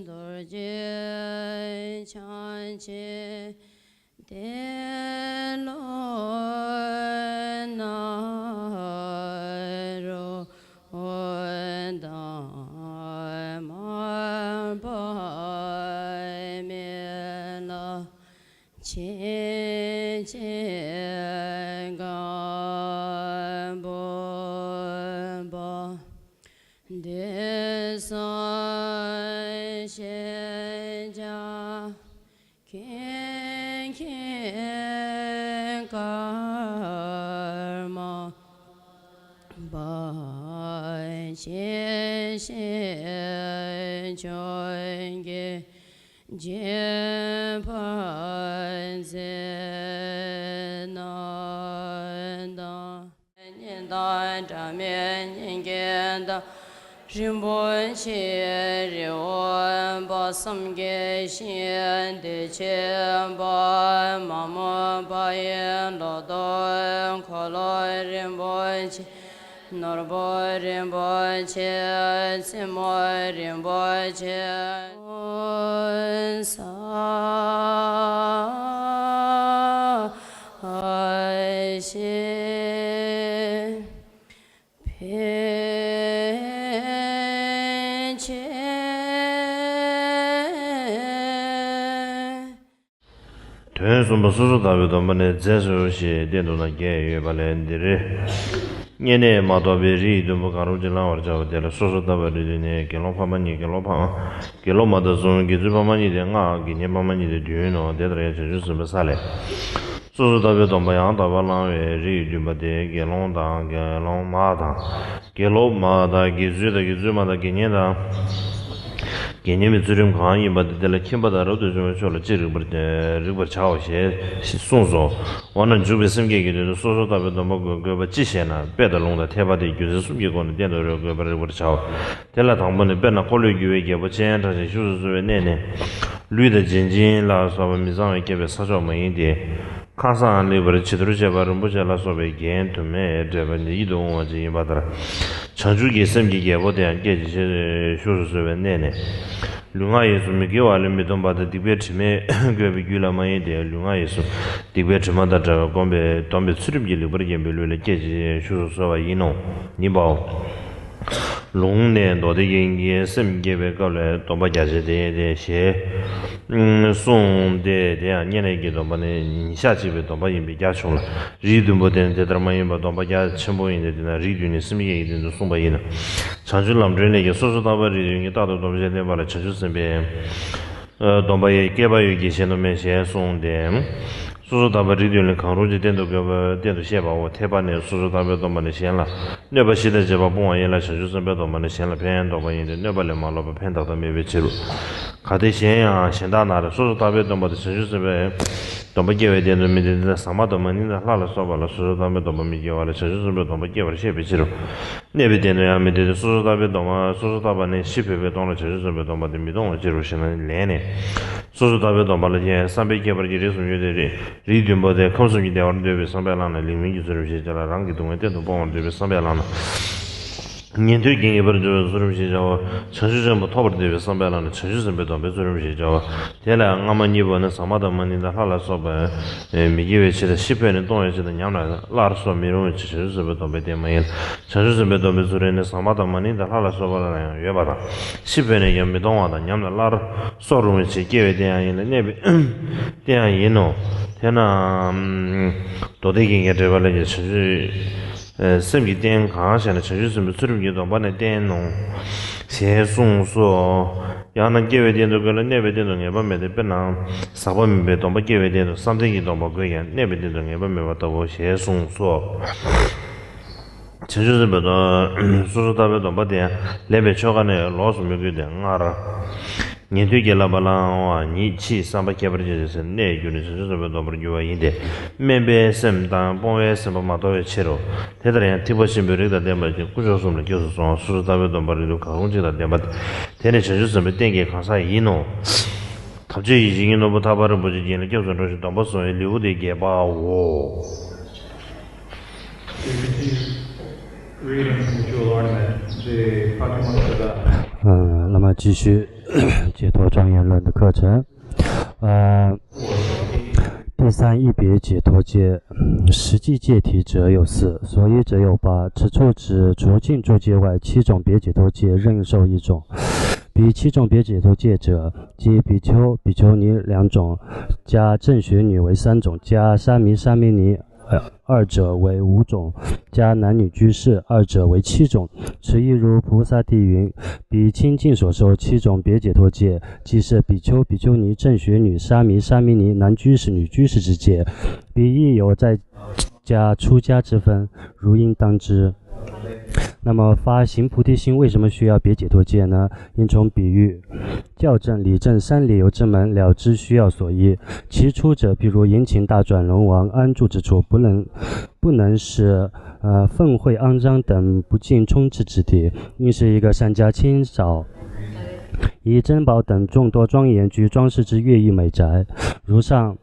dorje chanche de lo na ro da ma ba me la che che ga bo ba de sa she ja ken ken karma ba she she join ge je pan ze na da nian da zha mian yin gen da rin bo qie ri wen ba sam ge xian de qian ba ma mo ba yin lo do ko lo rin bo qie nor bo rin bo qie si mo rin bo qie sa xie Sumba susu tabi dombane zesu shi dendu na gen yue balen diri Nyene matobi ri dumbu karu jilang war jawa dela susu tabi ri dine gelo pama nyi gelo pama gelo mata sun gizu pama nyi de nga ginye pama nyi de duyo no dedra ya chanchu sumba sale susu tabi domba yang taba langwe ri dumba de gelo dang gelo ma dang gelo ma da gizu da gizu ma da ginye da 개념이 주름 강이 받을 kim바다로도 좀 쇼를 지르버 리버 차오시 송소 원은 주비 심게기도 소소다베도 먹고 그 지시나 배달롱다 태바데 규제 숨기고는 된도로 그 버리버 차오 될라 당번에 배나 콜류기웨게 버젠다시 쇼스스웨 내내 류의 진진 라서버 미상에 개베 사조메인데 카산 리버 치드르 제바른 보잘라서베 겐투메 데반지 이동하지 받더라 전주기 심기게 보대한 게지 쇼스스웨 내내 lunga yesu mi ge wa le mi don ba de dibe chime ge bi gula ma ye de lunga yesu dibe chima da da gombe tombe tsurim ge le ber ge be le ge ji shu so wa yin no ni ba long ne do de yin ye sim ge be ga le don ba ja je de xie song de de ya ne ge don ba ne ni xia ji be don ba yin bi ja chung la ri du mo de de ma yin ba don ba ja chen bo yin de na ri du ni sim ye de song ba yin 장주 남전에 소소 다버리 다도 도저히 말아 쳐주선배 동바에 개바유 계시는 송데 소소 다버리들은 강로지 된도 그 된도 셰바고 태반에 소소 다버도 많이 셴라 네버시데 제바 봉와예라 쳐주선배도 많이 셴라 팬도 많이데 네발레 말로 팬다도 메베치로 가데시야 신다나라 소소 다버도 많이 쳐주선배 동바게에 된도 미데 사마도 많이 나라라 소발라 소소 다버도 많이 게와라 쳐주선배도 많이 게와라 셰베치로 네베데노야 미데 소소 다버도 많이 소소 다버네 시페베 동로 쳐주선배도 많이 미동을 지루시는 레네 소소 다버도 많이 300개 버지 리스미데 리듬보데 컴스미 대원데베 선배라나 리밍 유저를 제자라 랑기 동에 때도 봉원데베 선배라나 년도긴 이버저 소름시자와 전주전부 토버데베 선배라나 전주전배도 매소름시자와 대라 아마니 번은 사마다만이다 할라서베 미기웨치의 10회는 동에서도 냠나 라르소 미로는 전주전배도 매대마일 전주전배도 매소르는 사마다만이다 할라서바라 예바다 10회는 연미동하다 냠나 라르 소름이 지게에 대한 네베 대한 예노 대나 도대긴 예들발에 전주 semgi ten kaa shana chanchu sumbi surumgi donpa na ten nung xie sung su yana gewe ten to gala nebe ten to ngeba me de pena sakpa mbe donpa gewe ten to samtengi donpa goya nebe ten to ngeba me wata wo xie sung su chanchu sumbi to susu tabi donpa ten lebe choka ne lo sumbi goya ten ngara Niente che la balaa ni chi samba che perché se ne giù ne se dove dopo giù inde membe sem dan ponwe sem ma to chero tedre tipo simbere da demba che kujo sum le gyoso so su da be don bari do ka unje da demba tene cheju sem tenge khasa yino 갑자기 이징이 너무 다바를 보지 얘는 교수는 로시 담보서 리우데 게바오 Reading from the jewel ornament, the Pokemon 那么继续解脱庄严论的课程。第三一别解脱戒，实际戒体者有四，所依者有八。此处指除净住戒外7种别解脱戒，任受1种。彼7种别解脱戒者，即比丘、比丘尼2种，加正学女为3种，加沙弥、沙弥尼2者为5种，加男女居士2者为7种。此亦如菩萨地云：彼清净所受7种别解脱戒，即是比丘、比丘尼、正学女、沙弥、沙弥尼、男居士、女居士之戒。彼亦有在家出家之分，如应当知。那么发行菩提心为什么需要别解脱戒呢？应从比喻教正理正3理由之门了知需要所依。其初者，譬如引擎大转轮王安住之处，不能使粪秽肮脏等不净充斥之地，应是一个善加清扫，以珍宝等众多庄严具装饰之乐意美宅。如上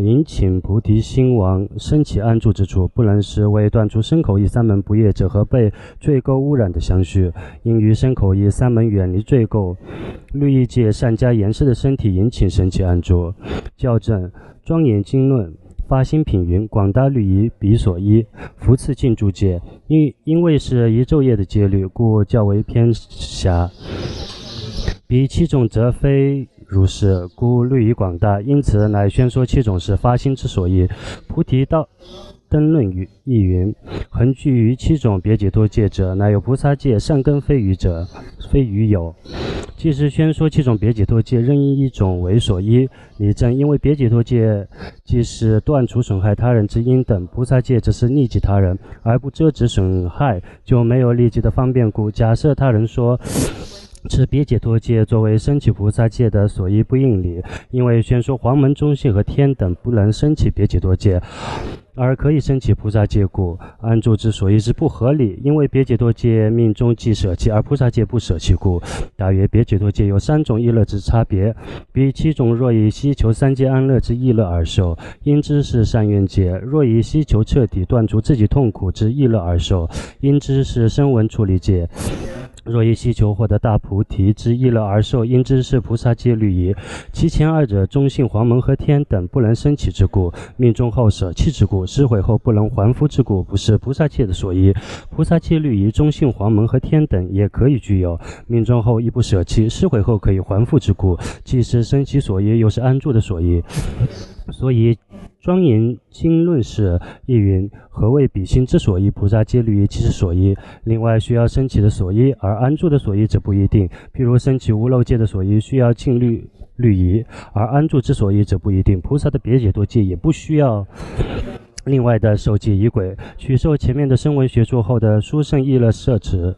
引请菩提心王升起安住之处，不能使为断除身口意3门不业者和被罪垢污染的相续，应于身口意3门远离罪垢律意界善加严饰的身体引请升起安住。校正庄严经论发心品云：广大律仪彼所依，福次净住戒。因为是一昼夜的戒律，故较为偏狭。彼7种则非如是，故律仪广大，因此乃宣说7种是发心之所依。菩提道灯论亦云：恒居于7种别解脱戒者，乃有菩萨戒善根非余有。即是宣说7种别解脱戒，任意1种为所依。理正因为别解脱戒即是断除损害他人之因等，菩萨戒则是利己他人而不遮止损害，就没有利己的方便故。假设他人说此别解脱戒作为升起菩萨戒的所依，不应理，因为宣说黄门中性和天等不能升起别解脱戒，而可以升起菩萨戒故，安住之所依之不合理。因为别解脱戒命中即舍弃，而菩萨戒不舍弃故。大约别解脱戒有3种意乐之差别，彼7种若以希求3界安乐之意乐而受，应知是善愿戒；若以希求彻底断除自己痛苦之意乐而受，应知是声闻处理戒；若以希求获得大菩提之意乐而受，应知是菩萨戒律仪。其前2者中性黄门和天等不能升起之故，命中后舍弃之故，失毁后不能还复之故，不是菩萨戒的所依。菩萨戒律仪中性黄门和天等也可以具有，命中后亦不舍弃，失毁后可以还复之故，既是升起所依，又是安住的所依。所以庄严经论是亦云：何谓彼心之所依？菩萨戒律仪其实所依。另外需要升起的所依，而安住的所依则不一定。譬如升起无漏戒的所依需要净律仪，而安住之所依则不一定。菩萨的别解脱戒也不需要另外的受戒仪轨，取受前面的声闻学说后的殊胜意乐摄持，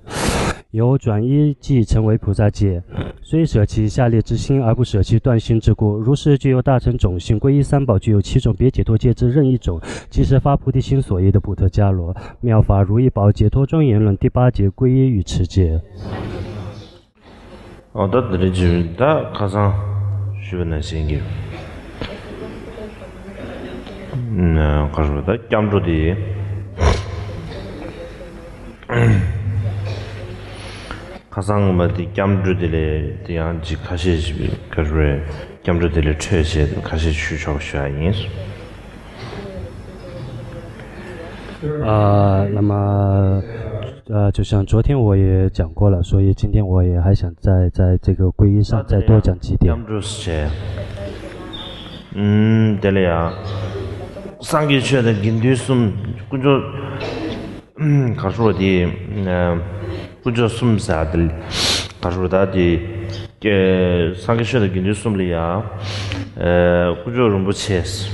由转依即成为菩萨戒。虽舍弃下列之心，而不舍弃断心之故。如是具有大乘种性，皈依3宝，具有7种别解脱戒之任意种，即是发菩提心所依的普特伽罗。妙法如意宝解脱庄严论第8节皈依与持戒。어떠들이 지금다 가상 쉬는 생기. 가서다 깜조디. 가상 뭐디 깜조디를 대한지 가시 그래 깜조디를 최세 가시 추적 샤인. 那么就像昨天我也讲过了，所以今天我也还想在这个皈依上再多讲几点。对了，상기 최대 긴뒤숨 그저 가서디 그저 숨사들 가서다디 게 상기 최대 긴뒤숨리야 그저 rumbuches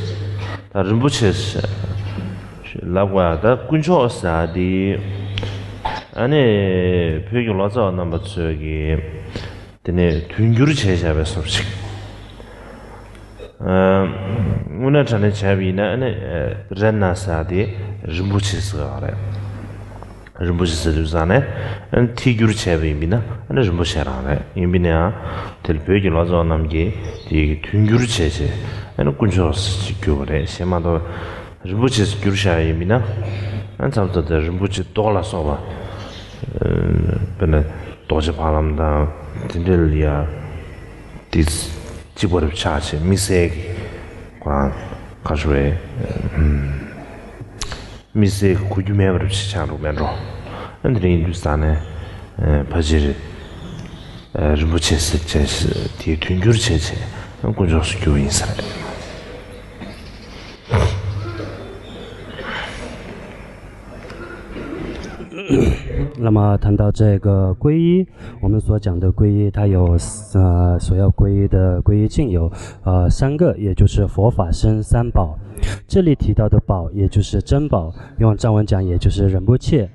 다 rumbuches 라고하다 군초사디 아니 표기 라자 넘버 저기 되네 둔규를 제시하면 섭식 오늘 전에 제비나 아니 렌나사디 rumbuches가 알아요 rumbuches들잖아요 안 티규를 제비입니다 아니 rumbuche라네 이미냐 될 표기 라자 넘게 이 둔규를 제시 아니 군초스 교래 세마도 rumbuches 규르샤입니다 안 잡다 rumbuche 돌아서봐 근데 도저 바람다 딘들리아 디스 지보르 차체 미세기 관 가주에 미세 구주메르 치차로 면로 안드리 인두스탄에 바지르 르부체스 체스 디 튠주르 체체 군조스 교인사那么谈到这个皈依，我们所讲的皈依，它有所要皈依的皈依境有三个，也就是佛法僧三宝。这里提到的宝，也就是珍宝，用藏文讲，也就是仁波切。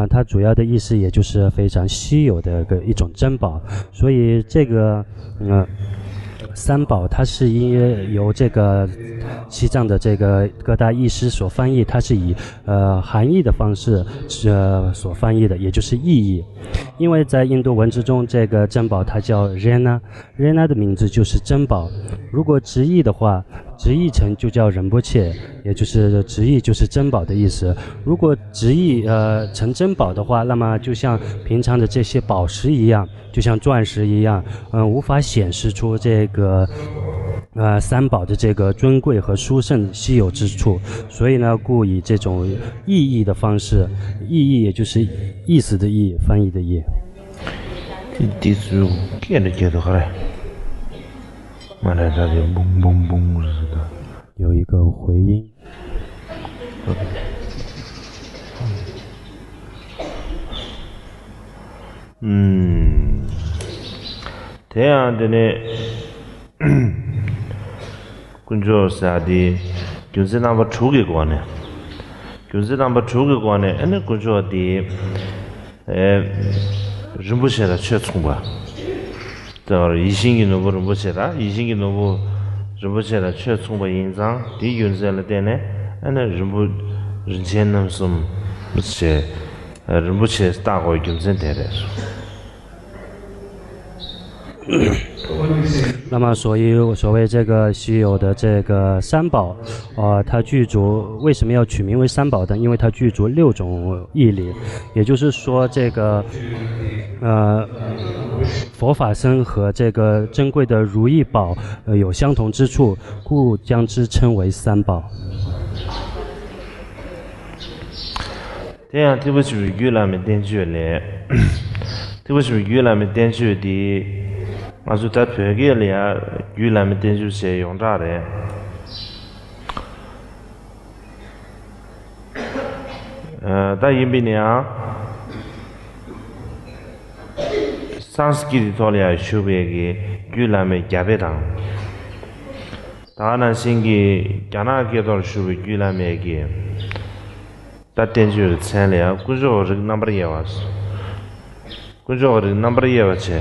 它主要的意思也就是非常稀有的一种珍宝，所以这个三宝它是由这个西藏的这个各大译师所翻译，它是以含义的方式所翻译的，也就是意义。因为在印度文之中，这个珍宝它叫 Rena 的名字就是珍宝。如果直译的话，直译成就叫仁波切，也就是直译就是珍宝的意思。如果直译成珍宝的话，那么就像平常的这些宝石一样，就像钻石一样，无法显示出这个三宝的这个尊贵和殊胜稀有之处，所以呢，故以这种意义的方式，意义也就是意思的意，翻译的意。第四见的觉得好嘞，马来这里嘣嘣嘣似的，有一个回音。这样的呢。군조 사디 군세 넘버 2개 거네. 군세 넘버 2개 거네. 에네 군조디 rum부셔라 최총바. 저 이신기 노부 rum부셔라. 이신기 노부 rum부셔라 최총바 인상. 디 군세를 때네. 에네 rum부 rinchen 좀 무슨 rum부셔 따고 군세 되래서. 那么，所谓这个稀有的这个三宝，它具足为什么要取名为三宝呢？因为它具足6种义理，也就是说，这个佛法僧和这个珍贵的如意宝有相同之处，故将之称为三宝。这样，对不起，越南没点去嘞，对不起，越南没点去的。아주 다 벽에리아 유람이 된주세 용자래 다 임비냐 산스키리 돌이야 슈베기 유람의 야베당 다나 신기 야나게 돌 슈베 유람에기 다 된주 천래야 구조 넘버에 왔어 군조의 넘버에 왔지.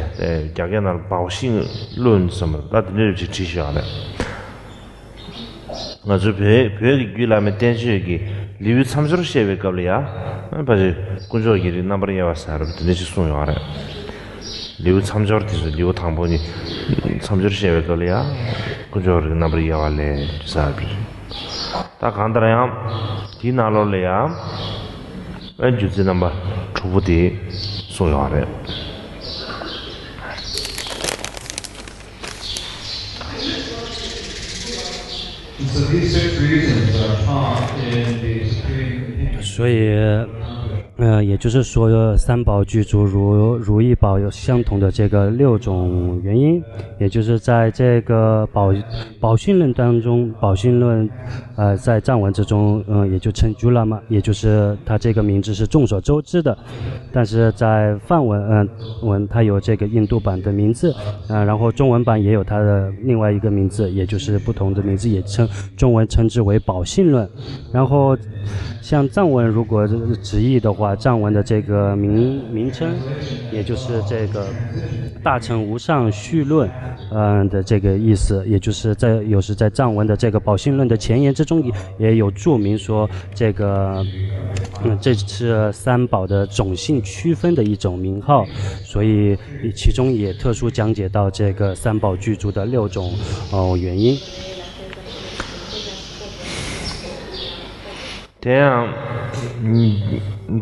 자기는保信论什么那得去知晓的。我这别个来没电视机，里面参照些为够了呀。把这군조의 넘버에 왔어.得去送药的。里面参照的是里面汤包呢，参照些为够了呀。군조의 넘버에 왔래. 사비. 다 간다야. 디 나로래야. 왼주지 넘버 초부디 소요하래. So these 6 reasons are taught in the Supreme Opinion. 所以，也就是说，三宝具足如意宝有相同的这个6种原因，也就是在这个宝训论当中，宝训论，在藏文之中，也就称朱拉嘛，也就是它这个名字是众所周知的，但是在梵文，它有这个印度版的名字，然后中文版也有它的另外一个名字，也就是不同的名字，也中文称之为宝训论，然后。像藏文如果直译的话，藏文的这个名称，也就是这个大乘无上序论，的这个意思，也就是有时在藏文的这个宝训论的前言之中也有注明说这个，这是三宝的种姓区分的一种名号，所以其中也特殊讲解到这个三宝具足的6种原因。这样，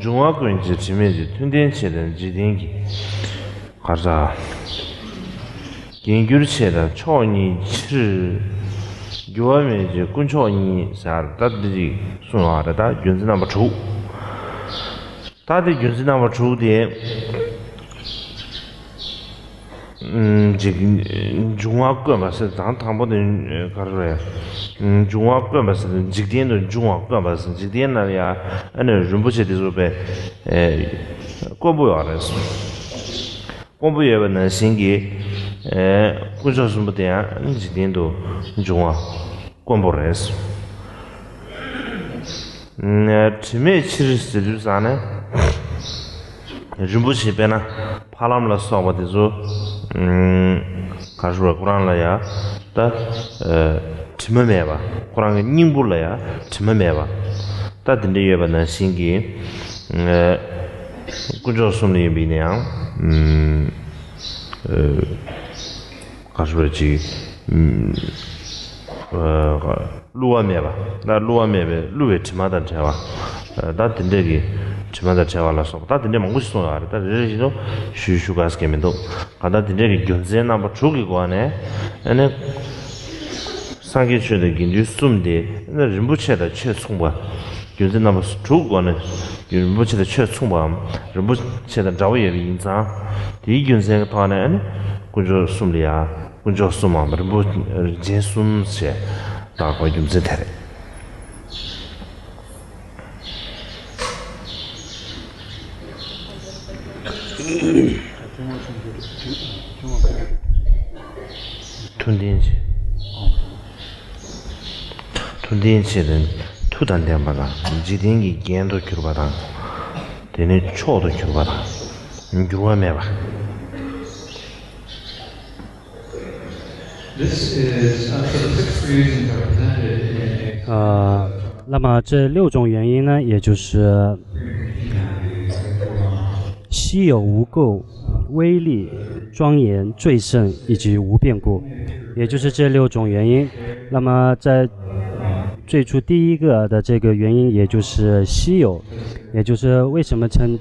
中华关系前面就通电起来几点几， 가자 연결체다 초니 치 요하면 이제 군초니 살다들이 순화다 윤지 넘버 2 다들 윤지 넘버 2대 지금 중학교 맞서 당보는 가르래 중학교 맞서 직대는 중학교 맞서 직대나야 아니 rum부체들로베 공부요 알았어 공부예는 신기 군소스무대야 직대도 중학 공부를 했어 팀에 치르스들 사네 rum부체배나 파람라 소바데조 가르라 꾸란라야 다 timmemewa kurang ningbula ya timmemewa ta dinde yeba singi kunjo sumni binyang kasuri luwa meba da luwa mebe luwe timada chawa da dinde gi timada chawa la so da dinde mangu so ya da re no shu gas kemendo kada dinde gi gyonze na ba chugi go ane ane 상계 최대 긴주 숨데 나 림부체의 최총바 요새 남아 주고는 림부체의 최총바 림부체의 자위의 인자 디균생 타네 군조 숨리아 군조 숨마 림부 제숨세 다고 좀 제대로 톤딘지 톤딘치는 투단대마다 지딩이 겐도 규바다 되네 초도 규바다 규와메바 This is so the 6 reasons are presented in 那么这6种原因呢，也就是稀有无垢、威力、庄严、最胜以及无变故，也就是这6种原因。那么在最初第一个的这个原因，也就是稀有，也就是为什么称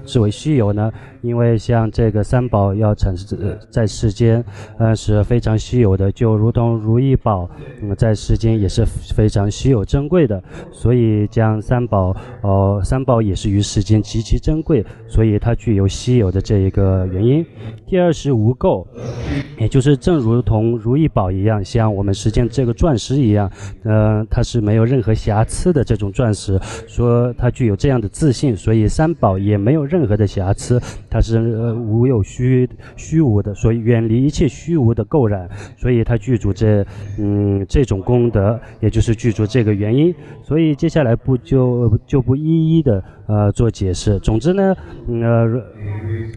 之为稀有呢？因为像这个三宝要产生在世间，是非常稀有的，就如同如意宝，在世间也是非常稀有珍贵的，所以将三宝也是于世间极其珍贵，所以它具有稀有的这一个原因。第二是无垢，也就是正如同如意宝一样，像我们世间这个钻石一样，它是没有任何瑕疵的这种钻石，说它具有这样的自信，所以三宝也没有任何的瑕疵，它是无有虚无的，所以远离一切虚无的垢染，所以它具足这种功德，也就是具足这个原因。所以接下来就不一一的做解释。总之呢，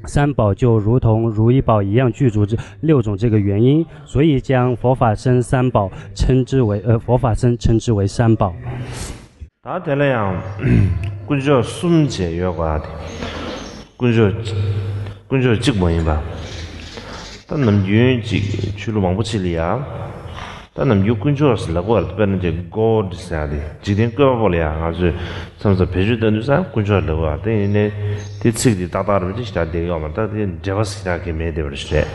三宝就如同如意宝一样具足这6种这个原因，所以将佛法僧三寶称之为佛法僧称之为三宝。다 되려야 군저 숨제 요가 군저 직모인 봐. 단남 유지 출로 망부치리야. 단남 유군저스 라고 하는데 고드사디. 지든 거 볼이야. 아주 섬서 배주된 사 군저라고 하대. 네 디치기 다다르면 진짜 되게 막 다들 제바스다게 매대버시래.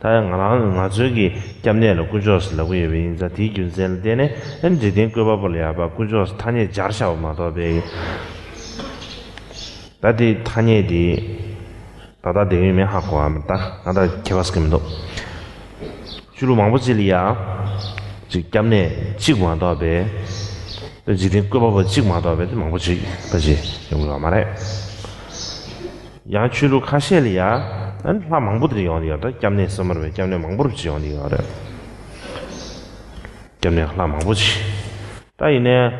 다양한 아주기 겸내로 군저스라고 얘기인자 디균셀 때네 현재된 거 볼이야. 봐 군저스 탄에 자르샤오마도 배. 다디 탄에디 다다 대위면 하고 합니다. 나다 개봤습니다. 주로 망부질이야. 직감내 지구한다 배. 지금 끄바버 지구한다 배. 망부질 그지. 용가 말해. 양추로 카셀이야. 난 망부들이 어디야? 감내 섬을 감내 망부를 지어니 어래. 감내 라 망부지. 따이네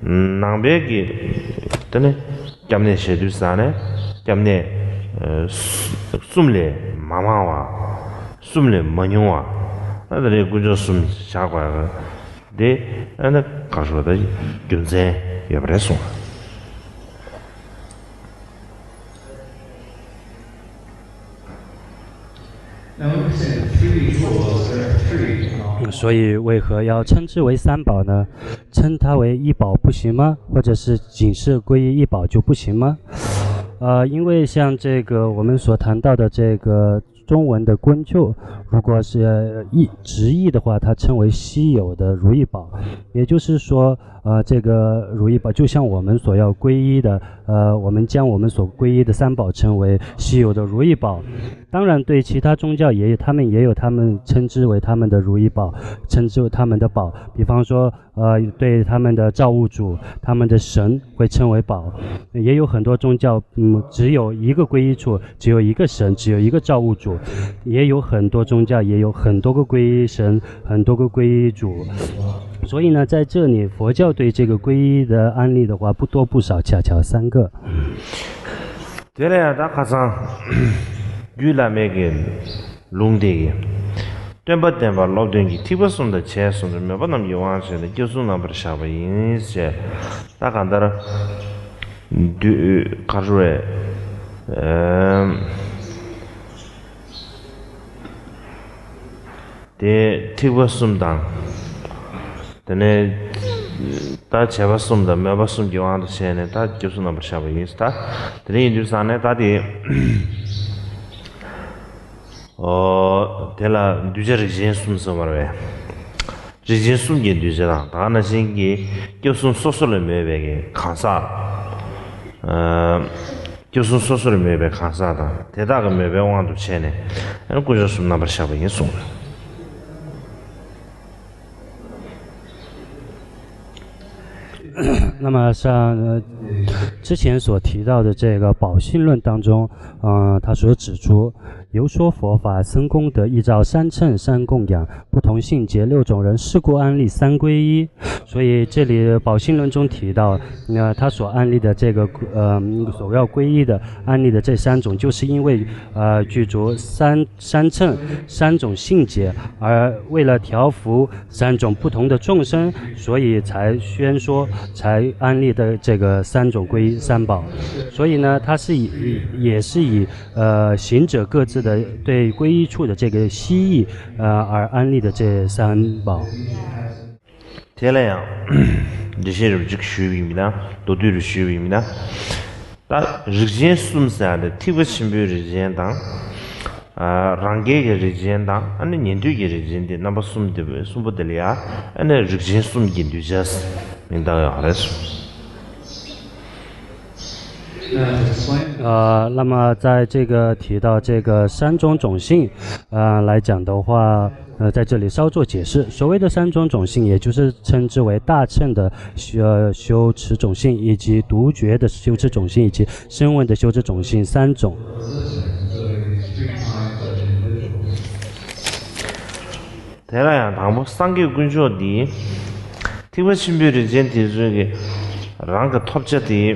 낭배기 때네 감내 쉐두사네. 감내 숨레 마마와 숨레 머녀와 나들이 구조 숨 샤과가 데 아나 가서다 견제 여버렸어.所以为何要称之为三宝呢？称它为一宝不行吗？或者是仅是归于一宝就不行吗？因为像这个我们所谈到的这个中文的昆臼，如果是直译的话，它称为稀有的如意宝，也就是说，这个如意宝就像我们所要皈依的，我们将我们所皈依的三宝称为稀有的如意宝。当然，对其他宗教他们也有他们称之为他们的如意宝，称之为他们的宝。比方说，对他们的造物主、他们的神会称为宝。也有很多宗教，只有一个皈依处，只有一个神，只有一个造物主。也有很多宗教也有很多个皈依神，很多个皈依主。所以呢，在这里佛教对这个皈依的案例的话不多不少，恰巧3个。对了呀，他卡上越南那个龙的，对吧？老东西，提不送的钱送的，没把那么有完事的，就送那不是啥不影响。他看到了，对，卡住了，대 티버숨당 데네 다 제바숨다 메바숨 교환도 셴네 다 교수나 버샤바 인스타 데네 인두산에 다디 데라 두저르진 숨서마레 지진 숨게 두저라 다나 신기 교수 소소를 메베게 간사 교수 소소를 메베 간사다 대다가 메베 왕도 셴네 그저 숨나 버샤바 인송那么像之前所提到的这个宝性论当中，他所指出，由说佛法僧功德依照3乘3供养，不同性节6种人，是故安立3皈依。所以这里宝性论中提到，他所安立的这个所要皈依的安立的这3种，就是因为具足三乘3种性节，而为了调伏3种不同的众生，所以才宣说。才安立的这个3种皈依3宝，所以呢，它是也是以行者各自的对皈依处的这个希意而安立的这3宝。대략 리시르 직슈입니다. 도두르 슈입니다. 다 리젠 숨사데 티브 심뷰 리젠당 랑게게 리젠당 아니 년두게 리젠데 넘버 숨데 숨보들이야 아니 리젠 숨긴 두자스 민다요 알았어. 那么在这个提到这个3种种性来讲的话，在这里稍作解释。所谓的3种种性，也就是称之为大乘的修持种性，以及独觉的修持种性，以及声闻的修持种性3种。대라야 당부 상계 군주디 티버 신비를 젠티 중에 랑가 톱제디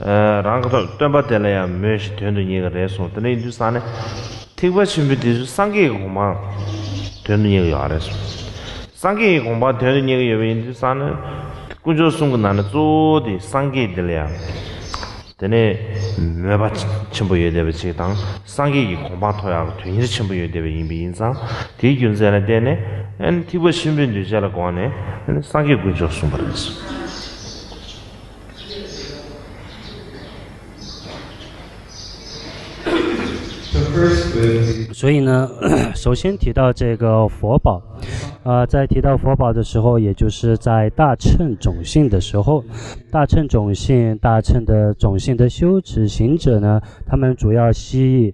랑가 덤바텔야 메시 되는 얘기가 돼서 근데 인두산에 티버 신비디 상계 공마 되는 얘기가 알았어. 상계 공마 되는 얘기가 왜 인두산에 군주 송고 나는 쪼디 상계들이야. 데네 메바 첨부 예대베 당 상계기 공방토야 되는 첨부 예대베 이미 인상 대균자는 데네 엔 티버 신분 주자라 고네 상계 군주 숨버렸어. 所以呢，首先提到这个佛宝，在提到佛宝的时候，也就是在大乘种性的时候，大乘种性的修持行者呢，他们主要希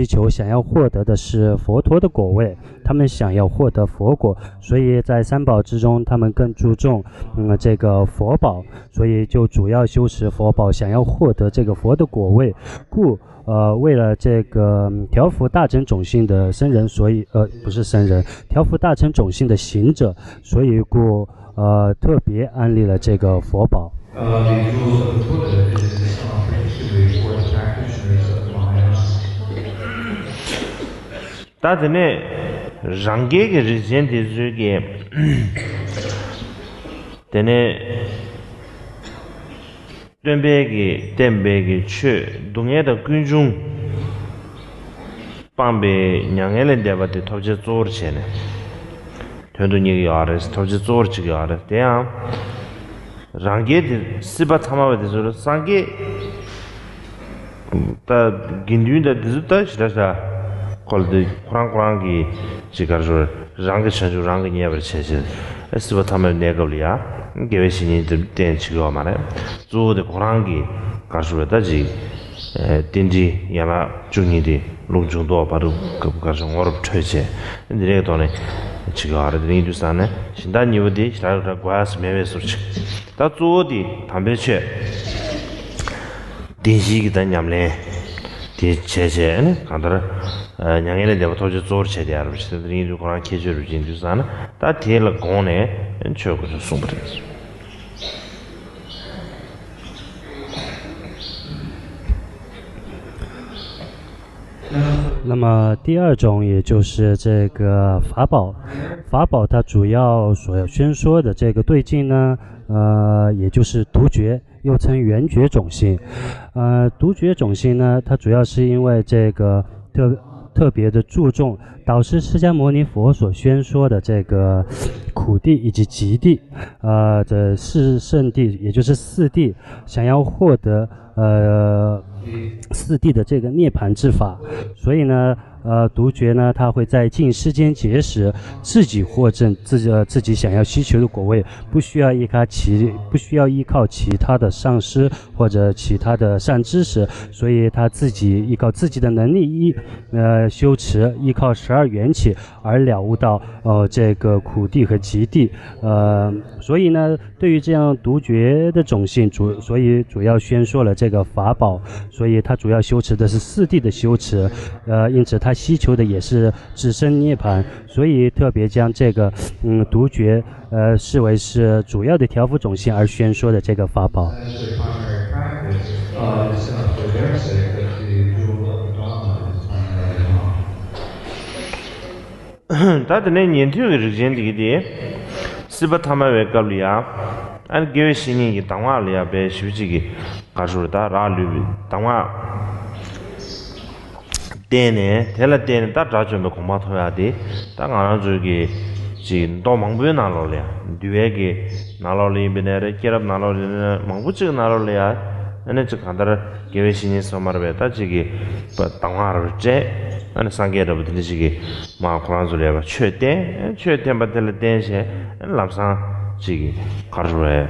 求想要获得的是佛陀的果位，他们想要获得佛果，所以在3宝之中，他们更注重这个佛宝，所以就主要修持佛宝，想要获得这个佛的果位，故。为了这个调伏大乘种性的僧人，所以不是僧人，调伏大乘种性的行者，所以故特别安立了这个佛宝。다들 랑게게 리젠데 주게 데네 덴베기 추 동해의 군중 밤에 냥엘에 대바데 토제 조르체네 된도니가 알아서 토제 조르치가 알아서 대야 랑게데 시바 타마베데 조르 상게 다 긴준다 드다 시라사 콜드 쿠랑쿠랑기 지가르 랑게 천주 랑게 니야버 체시 에스바 타멜 네걸리아 게베시니 된 지가 말해 조데 쿠랑기 가수다지 딘지 야마 중이디 롱중도 바로 그 가서 어렵 최제 근데 돈에 지가 알아들이 주사네 신단이부디 시라라 과스 매매소치 다 조디 담배체 딘지기다 냠래 디 제제네 간다라 냥이네 데부터 저 조르 체대 알아비스들이 그런 계절을 진주사나 다 뒤에 고네 저거 좀 숨버렸어 那么第二种也就是这个法宝，法宝它主要所要宣说的这个对境呢，也就是独觉，又称圆觉种性。独觉种性呢，它主要是因为这个特别的注重导师释迦牟尼佛所宣说的这个苦地以及极地，这四圣地，也就是四地，想要获得四谛的这个涅槃之法，所以呢，独觉呢，他会在尽世间劫时自己获证自己想要需求的果位，不需要依靠其他的上师或者其他的善知识，所以他自己依靠自己的能力修持，依靠12缘起而了悟到这个苦地和极地，所以呢，对于这样独觉的种性所以主要宣说了这个法宝。所以他主要修持的是四谛的修持，因此他希求的也是自身涅槃，所以特别将这个独觉视为是主要的调伏种性而宣说的这个法宝。他的那年头的时间里的，是不他们为搞了呀？按给新年的当晚了呀，被手机给。 가수다 라르비 당와 데네 텔라데네 다 자주면 공마토야디 당하나 저기 진 도망부에 나로래 뒤에게 나로리 비네레 깨럽 나로리 망부지 나로래야 아니 저 간다라 계획신이 소마르베다 지기 당화를 제 아니 상계를 부들지기 마 코란줄이야 최대 받을 때에 람상 지기 가르래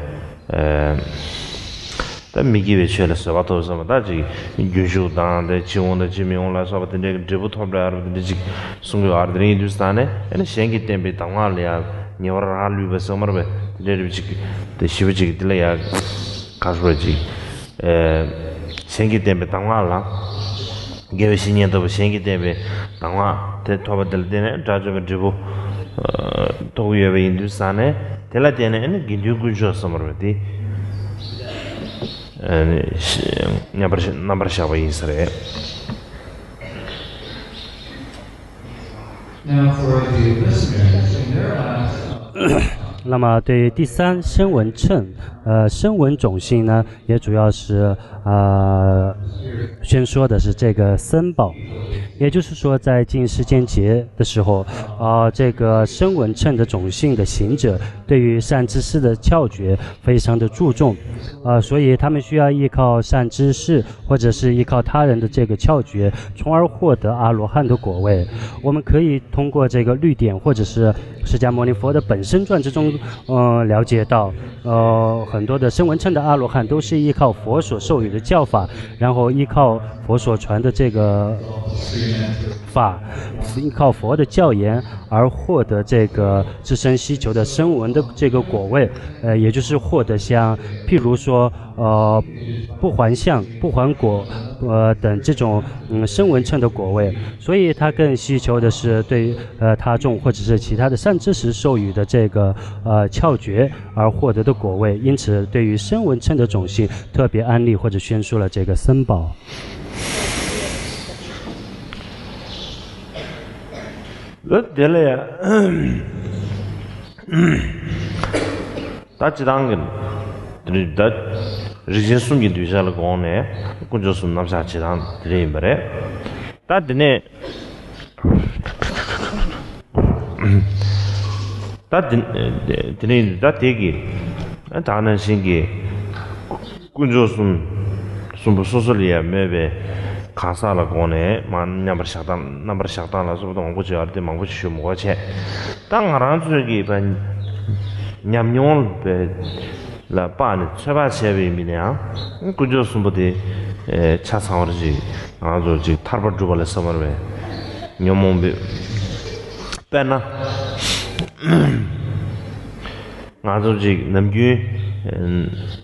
다 미기베 쳬르서 와토서 다지 유주단데 지원의 지명을 해서 받는 제부 톱라르데 지 송교 아르드니 두스타네 에네 셴기 템베 당와려 니오라 할루베 소마르베 데르비지 데시비지 들려야 가수지 셴기 템베 당와라 게베시니도 셴기 템베 당와 데 토바들데네 다저베 제부 도위에 인두스타네 텔라데네 에네 긴주구조 소마르베 не обращава Израиль. Now 那么对于第三声闻乘，声闻种性呢，也主要是宣说的是这个僧宝，也就是说，在进世间劫的时候，这个声闻乘的种性的行者，对于善知识的窍诀非常的注重，所以他们需要依靠善知识或者是依靠他人的这个窍诀，从而获得阿罗汉的果位。我们可以通过这个律典或者是释迦牟尼佛的本身传之中，了解到，很多的声闻乘的阿罗汉都是依靠佛所授予的教法，然后依靠佛所传的这个法，依靠佛的教言而获得这个自身希求的声闻的这个果位，也就是获得像譬如说不还相、不还果等这种声闻乘的果位，所以他更希求的是对他众或者是其他的善知识授予的这个窍诀而获得的果位，因此对于声闻乘的种性特别安利或者宣说了这个僧宝。리진 숨기 뒤살을 거네 군조숨 남사 지단 드림버에 다드네 다드네 다대기 다는 신기 군조숨 숨부 소소리에 매베 가사라 고네 만냐버 샤단 남버 샤단라 소도 망부지 알때 망부지 뭐체 땅 하란주기 반 냠뇽 베라 반 쳐바 셰비미냐 구조 숨부디 차상어지 아주 지 타르버 주발에 서머베 뇽몽베 빼나 아주 지 남규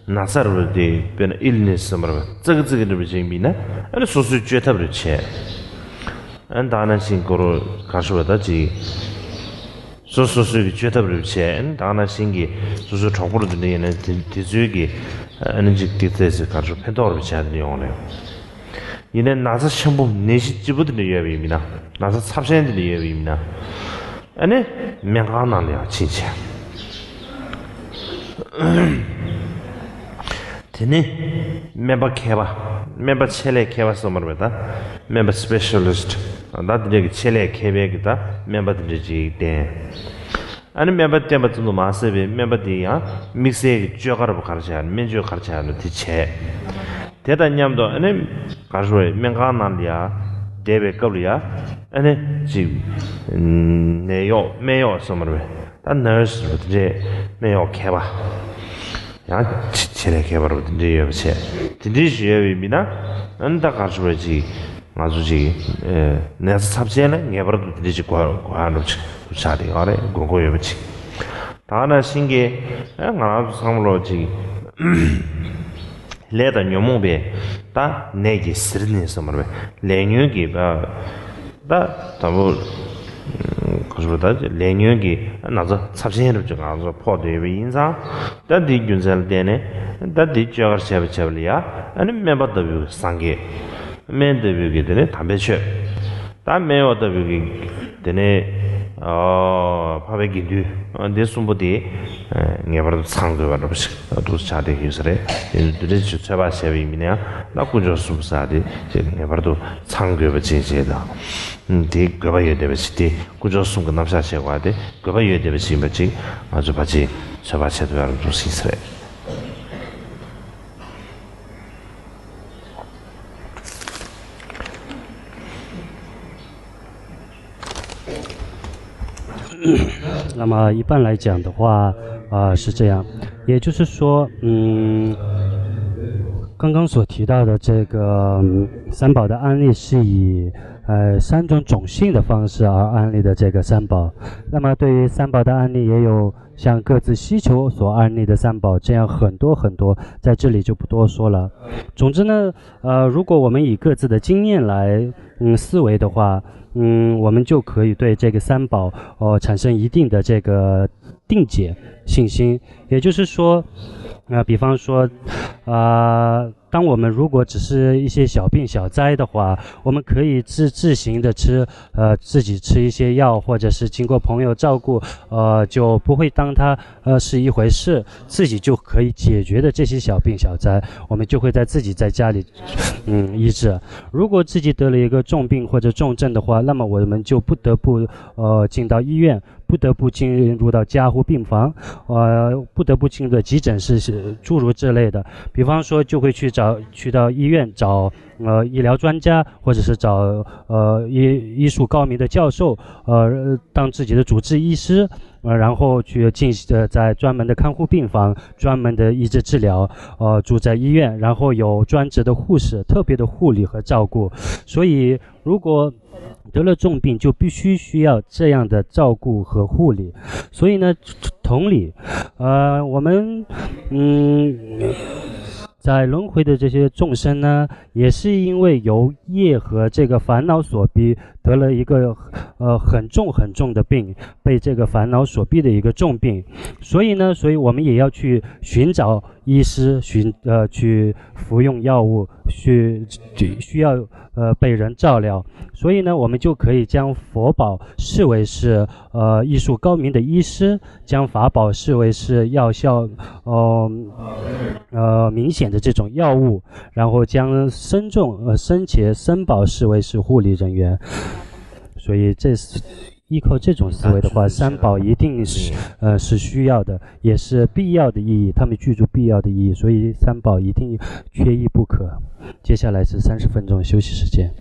나사르데 베나 illness 서머베 저거 비징미나 아니 소수 쥐타브르체 안다나 신고로 가셔다지 소소수 쥐타브르체 다나 신기 소수 정보로 되는 디즈기 에너지 디테스 가서 펜도르 비차는 용어네요. 이는 나서 첨부 내시 집어들 예비입니다. 나서 삽신들 예비입니다. 아니 명강나려 진짜. 되네 멤버 개바 멤버 첼레 개바 소머르다 멤버 스페셜리스트 나들이 첼레 개베기다 멤버들이 돼 아니 멤버 때문에 마스베 멤버디야 믹스에 쥐어가로 가르쳐 민주 가르쳐 하는 대체 대단냠도 아니 가르쳐 명강나려 데베 거리야 아니 지 내요 매요 소머르 단 너스 이제 매요 개바 야 칠에 개발로 이제 요새 진지시에입니다. 안다 가지고지 아주지 내가 삽세는 개발도 되지 과하는 자리 아래 고고여지 다나 신게 아주 상물로지 레다 녀몽베 다 내기 스르니서 말베 레뉴기 다 담을 그러다 레뉴기 나서 삽신을 좀 아주 포도의 인상 다디 균zel 되네 다디 저거 셔버셔리야 아니 멤버도 상게 멘데비게 되네 담배셔 다 메어도 비게 되네 파베기류 내 숨부디 네버도 상도 버르시 또 차대 히스레 이들이 주차바 셔비미냐 나꾸죠 숨사디 네버도 상교 버지제다 데 그바여 되베시티 구조 숨고 남사셔와데 그바여 되베시면지 아주 바지 저바셔도 버르도 시스레那么一般来讲的话，是这样，也就是说，刚刚所提到的这个三宝的安利是以三种种姓的方式而安利的这个三宝。那么对于三宝的安利，也有像各自需求所安利的三宝，这样很多很多，在这里就不多说了。总之呢，如果我们以各自的经验来思维的话，我们就可以对这个三宝产生一定的这个定解信心。也就是说，比方说，当我们如果只是一些小病小灾的话，我们可以自行的吃，自己吃一些药，或者是经过朋友照顾，就不会当它是一回事，自己就可以解决的这些小病小灾，我们就会自己在家里医治。如果自己得了一个重病或者重症的话，那么我们就不得不进到医院，不得不进入到加护病房，不得不进入急诊室，诸如这类的。比方说，就会去到医院找医疗专家，或者是找医术高明的教授，当自己的主治医师，然后去在专门的看护病房、专门的医治治疗，住在医院，然后有专职的护士、特别的护理和照顾。所以，如果得了重病，就必须需要这样的照顾和护理。所以呢，同理，我们在轮回的这些众生呢，也是因为由业和这个烦恼所逼，得了一个很重的病，被这个烦恼所逼的一个重病。所以我们也要去寻找医师，去服用药物，需要被人照料。所以呢，我们就可以将佛宝视为是医术高明的医师，将法宝视为是药效明显的这种药物，然后将生且僧宝视为是护理人员。所以这是依靠这种思维的话，三宝一定是需要的，也是必要的意义，他们具足必要的意义，所以三宝一定缺一不可。接下来是30分钟休息时间。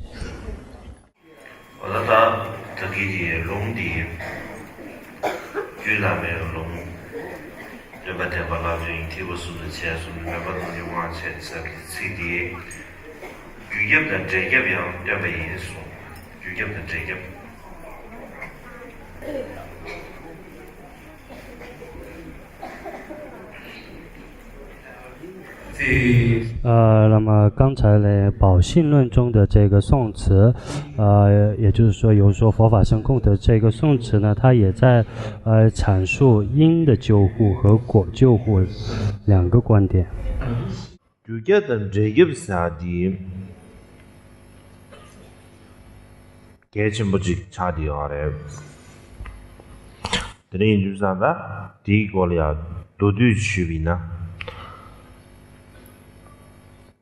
那么刚才呢，宝性论中的这个宋词，也就是说有说佛法生空的这个宋词呢，它也在阐述因的救护和果救护两个观点。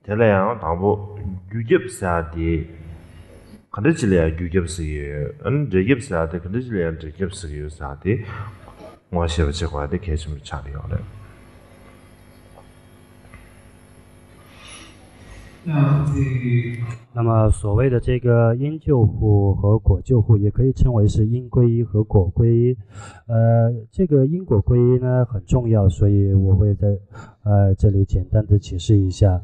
대래양 당부 유geb사디 컨디질이야 유geb스기 안 제geb사디 컨디질이야 제geb스기 사디 뭐셔버지 과데 계속 차리요래 那么所谓的这个因救护和果救护，也可以称为是因归依和果归依。这个因果归依呢很重要，所以我会在这里简单的解释一下。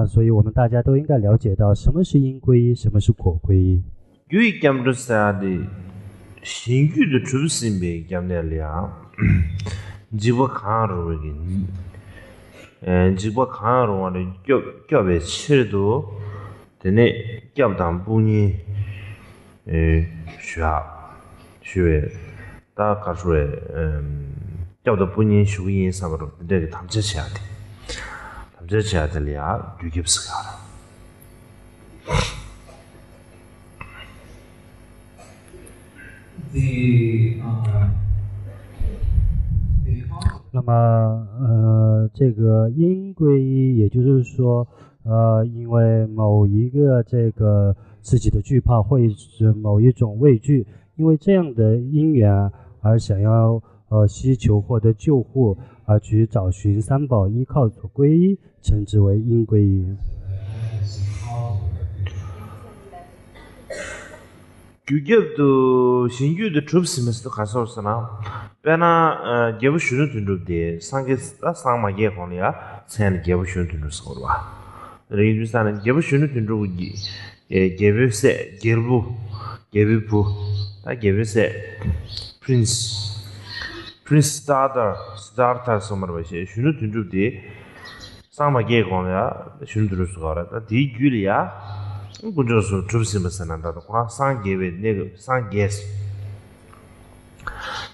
所以我们大家都应该了解到什么是因归依，什么是果归依。유익감도사디 신규도 줄심be 감내랴 지보 강로긴 지보 강로는 겹에 치르도 되네 겹단 분이 쉬에 다 가수에 겹도 분이 쉬인 사으로 되게 담제해야 돼. 담제해야 될이야 유깁스가 那么这个因归依，也就是说因为某一个这个自己的惧怕或者某一种畏惧，因为这样的因缘而想要希求获得救护，而去找寻三宝依靠所归依，称之为因归依。규격도 신규도 좁으면서도 가서서나 배나 개부 쉬는 둔도데 상계다 상마게 권이야 생 개부 쉬는 둔도서 와 레이주사는 개부 쉬는 둔도기 개부세 개부부 다 개부세 프린스 스타터 소머버시 쉬는 둔도데 상마게 권이야 쉬는 둔도서 가라 디 규리야 군저서 좁으면서 난다도 그런 상계에 내가 상계스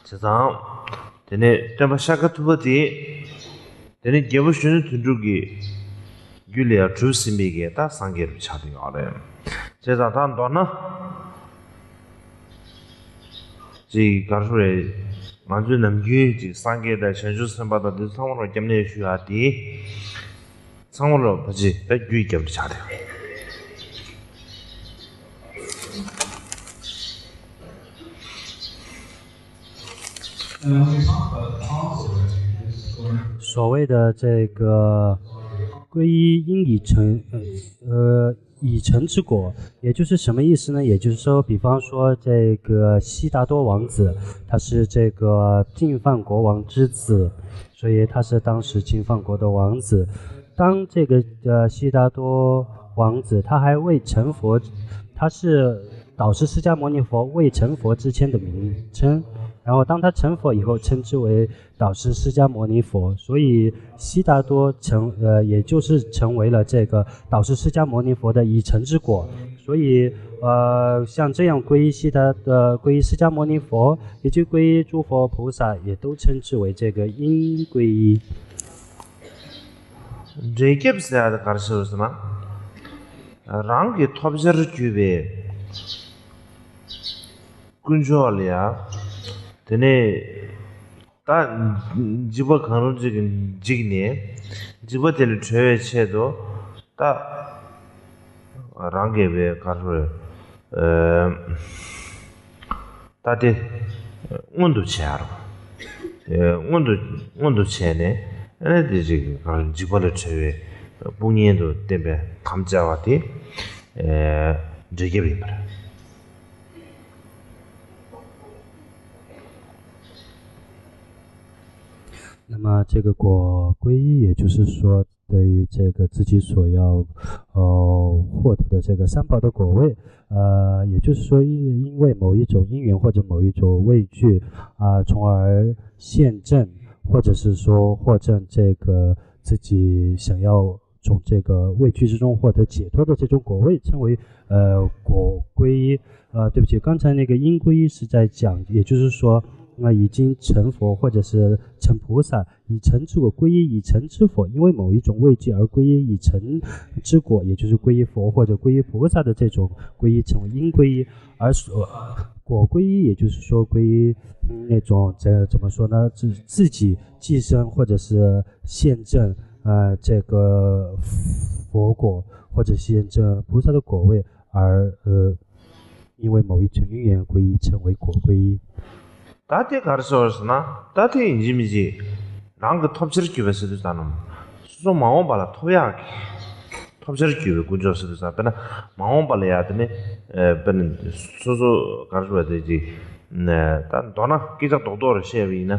제가 되네 좀 샤가투버디 되네 개부슈는 둔두기 귤이야 좁으면게 다 상계를 찾아요 알아요 제가 단도나 지 가르소에 만주 남규지 상계에 전주 선바다 상으로 겸내 쉬어야지 상으로 바지 백규 겸 찾아요所谓的这个皈依因以成之果，也就是什么意思呢？也就是说，比方说这个悉达多王子，他是这个净饭国王之子，所以他是当时净饭国的王子。当这个悉达多王子他还未成佛，他是导师释迦牟尼佛未成佛之前的名称。然后当他成佛以后，称之为导师释迦牟尼佛，所以悉达多也就是成为了这个导师释迦牟尼佛的已成之果。所以像这样皈依皈依释迦牟尼佛，以及皈依诸佛菩萨，也都称之为这个因皈依。제geb스야의 가르쳐서나 랑게 톱저를 주베 군조알이야 되네 다 집어 가는 직네 집어들 죄체도 다 랑게베 가르 다들 온도 차로 온도 차네 애들이 지금 그런 집어를 채에 bunyiendo tembe 감자와티 저게 말이야. 那么这个果皈依，也就是说，对于这个自己所要获得的这个三宝的果位，也就是说，因为某一种因缘或者某一种畏惧从而现证，或者是说获证这个自己想要从这个畏惧之中获得解脱的这种果位，称为果皈依。对不起，刚才那个因皈依是在讲，也就是说。已经成佛或者是成菩萨，已成之果皈依已成之佛，因为某一种畏惧而皈依已成之果，也就是皈依佛或者皈依菩萨的这种皈依成为因皈依，而果皈依也就是说皈依那种怎么说呢？自己寄生或者是现证这个佛果或者现证菩萨的果位，而因为某一种因缘皈依成为果皈依。 다들 가르쳐서나 다들 인지미지 랑그 톱치를 기베스도 다는 수소 마음 발라 토야기 톱치를 기베 군조스도 사베나 마음 발라야 되네 베는 수소 가르쳐야 되지 네단 도나 기적 도도를 쉐비나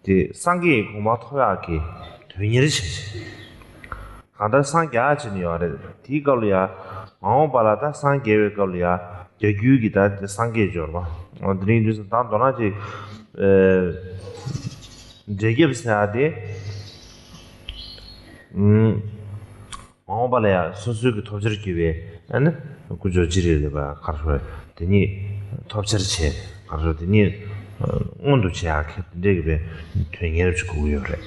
디 상기 고마 토야기 되니를 쉐지 간다 상기 아치니 아래 디걸이야 마음 발라다 상기에 걸이야 여규기다 상기에 줘봐 어드린 주스 단 도나지 제geb스하데 마오발야 소수기 톱저기에 아니 구조지리를 봐 가르쳐 되니 톱저치 가르쳐 되니 온도 제약 되게 되게 주고요 그래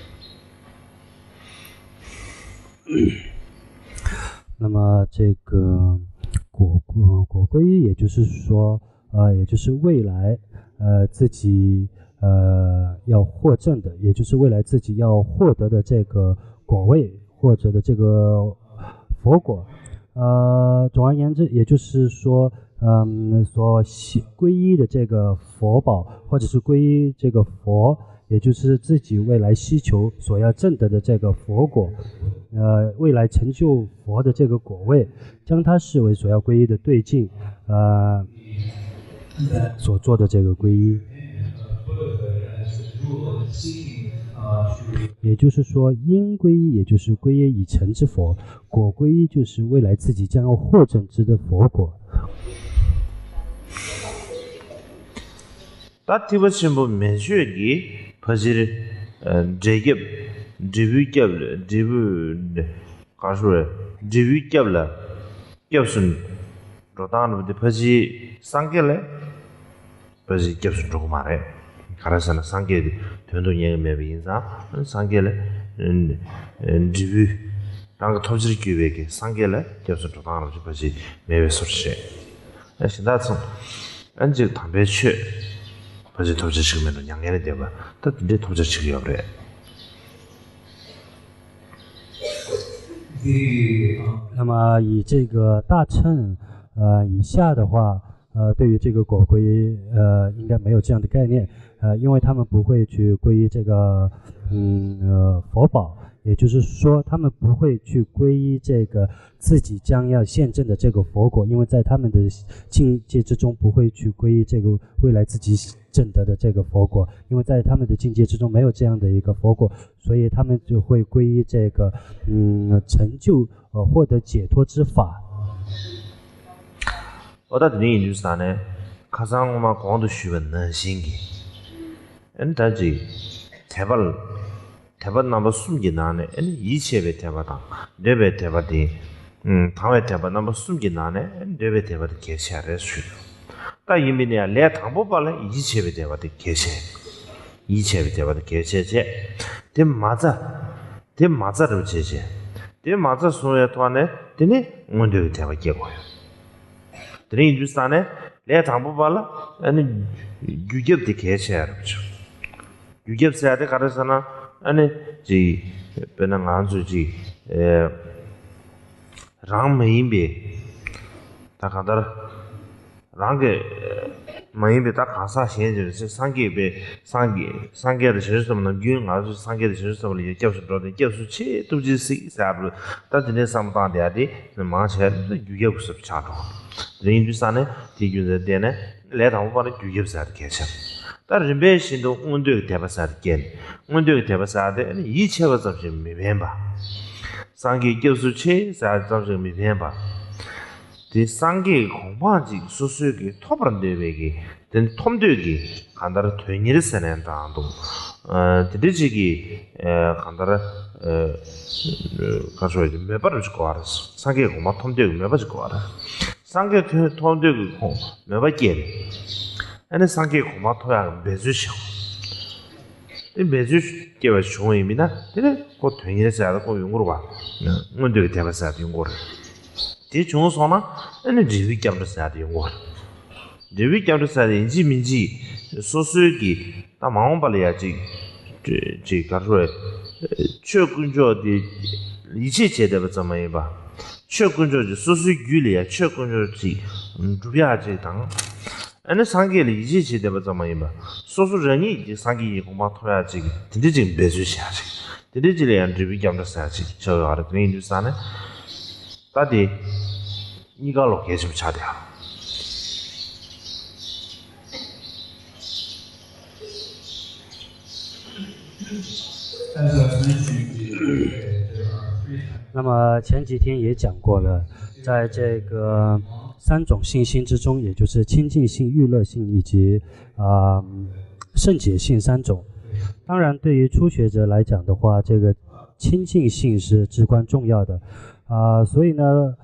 那么这个果皈依，也就是说，也就是未来自己要获证的，也就是未来自己要获得的这个果位或者的这个佛果。总而言之，也就是说，所皈依的这个佛宝，或者是皈依这个佛，也就是自己未来希求所要证得的这个佛果，未来成就佛的这个果位，将它视为所要皈依的对境，所做的这个皈依。也就是说，因皈依也就是皈依已成之佛，果皈依就是未来自己将要获证之的佛果。 다티버침부 면슈기 퍼질 제geb 디비geb 디부 가슈레 디비geb라 겹순 로단부디 퍼지 상겔레 퍼지 겹순 조금 말해 가라서는 상겔 변동이 매비인사 상겔레 디비 랑 토지를 기회게 상겔레 겹순 로단부디 퍼지 매베 소시 신다선 안지 담배취 벌써 도저치면 양해를 대봐. 또 이제 도저치기야 그래. 那么以这个大乘以下的话，对于这个果皈依应该没有这样的概念，因为他们不会去皈依这个佛宝，也就是说他们不会去皈依这个自己将要现证的这个佛果，因为在他们的境界之中不会去皈依这个未来自己证得的这个佛果，因为在他们的境界之中没有这样的一个佛果，所以他们就会皈依这个成就获得解脱之法。 어다드니 인주스탄에 가상마 공도 쉬는 신기. 엔다지 대발 넘버 숨기나네. 엔 이체베 대바다. 레베 대바디. 다음에 대바 넘버 숨기나네. 레베 대바디 계시하래 수. 다 이민이야 레 당보발래 이체베 대바디 계시. 이체베 대바디 계시제. 대 맞아를 제제. 대 맞아 소에 토안에 되니 뭔데 대바 계고요. 드린 인주스탄에 레 당보발라 아니 유geb데 계시하죠. 유geb세야데 가르사나 아니 지 베낭 안수지 랑메임베 다가다라 랑게 마이베 다 가사 현재의 상계의 상계의 실습은 균 아주 상계의 실습을 이제 교수들도 교수치 도지시 사브 다들 삼다대야디 마체 유교습 차도 린주산에 디규의 데네 레다고 바로 유교사를 개체 다른 배신도 운동의 대바사를 겐 운동의 대바사데 이체가 잡지 미변바 상계 교수치 사 잡지 미변바 디 상계 공부하지 수수기 토브란데베기 된 톰되기 간다라 되니를 세는다도 디디지기 간다라 가서지 매바를 줄 알았어 상계 공부 톰되기 매바 줄 알아 상계 톰되기 매바 깨리 아니 상계 공부 토야 매주셔 이 매주 깨와 중요입니다 근데 그 되니를 세야 고 용으로 봐 문제가 대바사 용으로 디 중소나 아니 지위 겸도사야 용어 지위 겸도사야 인지 민지 소수기 다 마음발이야지 지 가르에 최근저디 이제 제대로 좀 해봐 최근저지 소수기리야 최근저지 주비아지 당 아니 상계리 이제 제대로 좀 해봐 소수전이 이제 상계 공부 토야지 근데 지금 배주셔야지 근데 지레한 지위 겸도사야지 저 알아듣는 인도사는 다디 이걸로 계속 차려.那么前几天也讲过了，在这个三种信心之中，也就是亲近性、娱乐性以及圣洁性三种。当然，对于初学者来讲的话，这个亲近性是至关重要的所以呢。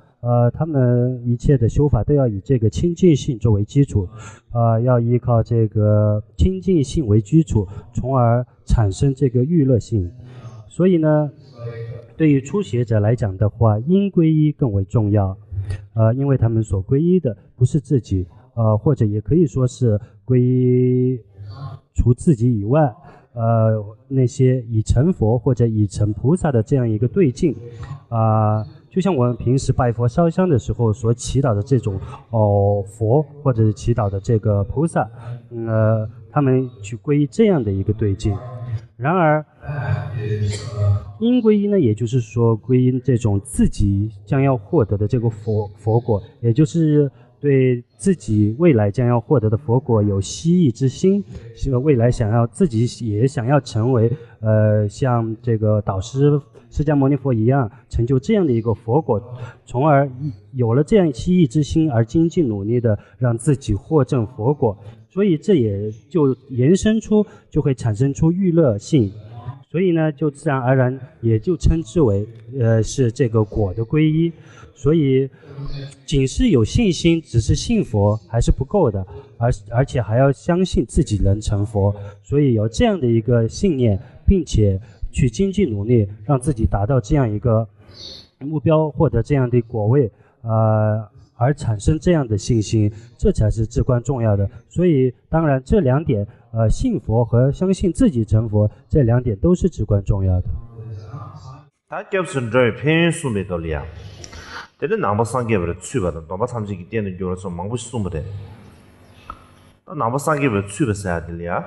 他们一切的修法都要以这个亲近性作为基础，要依靠这个亲近性为基础，从而产生这个娱乐性。所以呢，对于初学者来讲的话，因皈依更为重要，因为他们所皈依的不是自己，或者也可以说是皈依除自己以外，那些已成佛或者已成菩萨的这样一个对境，就像我们平时拜佛烧香的时候所祈祷的这种佛，或者是祈祷的这个菩萨，他们去皈依这样的一个对境。然而，因皈依呢，也就是说皈依这种自己将要获得的这个佛果，也就是对自己未来将要获得的佛果有希冀之心，未来自己也想要成为像这个导师释迦牟尼佛一样成就这样的一个佛果，从而有了这样希冀之心而精进努力的让自己获证佛果，所以这也就延伸出就会产生出娱乐性，所以呢就自然而然也就称之为是这个果的皈依。所以仅是有信心只是信佛还是不够的，而且还要相信自己能成佛，所以有这样的一个信念，并且去精进努力让自己达到这样一个目标，获得这样的果位而产生这样的信心，这才是至关重要的。所以当然这两点信佛和相信自己成佛这两点都是至关重要的。他就是这偏数没道理啊。근데 남부 상계를 취받은 넘바 삼지기 때는 요로서 망부 숨으래. 남부 상계를 취받아야 되냐?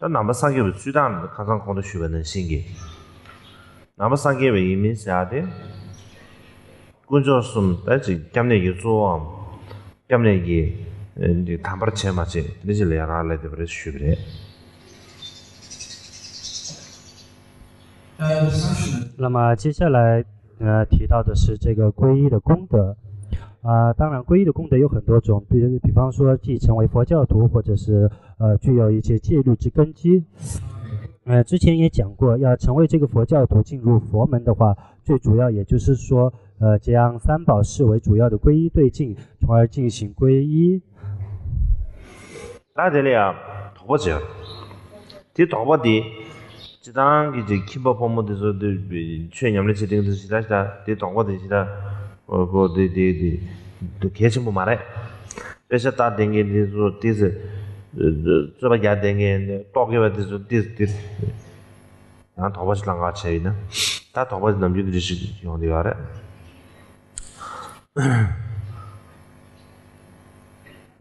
남부 상계를 취단 가장 공도 쉬는 신기. 남부 상계를 이미 해야 돼. 군조 숨 따지 겸내기 좀 겸내기 이제 담바르 체마지 되지 레라래 되버려 쉬그래. 那么接下来提到的是这个皈依的功德当然皈依的功德有很多种，比方说既成为佛教徒，或者是具有一些戒律之根基。之前也讲过，要成为这个佛教徒进入佛门的话，最主要也就是说将三宝视为主要的皈依对境，从而进行皈依。那这里도보죠. 뒤 도보디 지당 이제 키버 포모드에서 최념을 지딩도 시다시다 뒤 도보디 시다 그디디디 또 계속 뭐 말해. 그래서 다 댕게디서 디스 저바 야 댕게 또게버디서 디스 난 도보시랑 같이 있나? 다 도보시 남주들이 용되어 알아.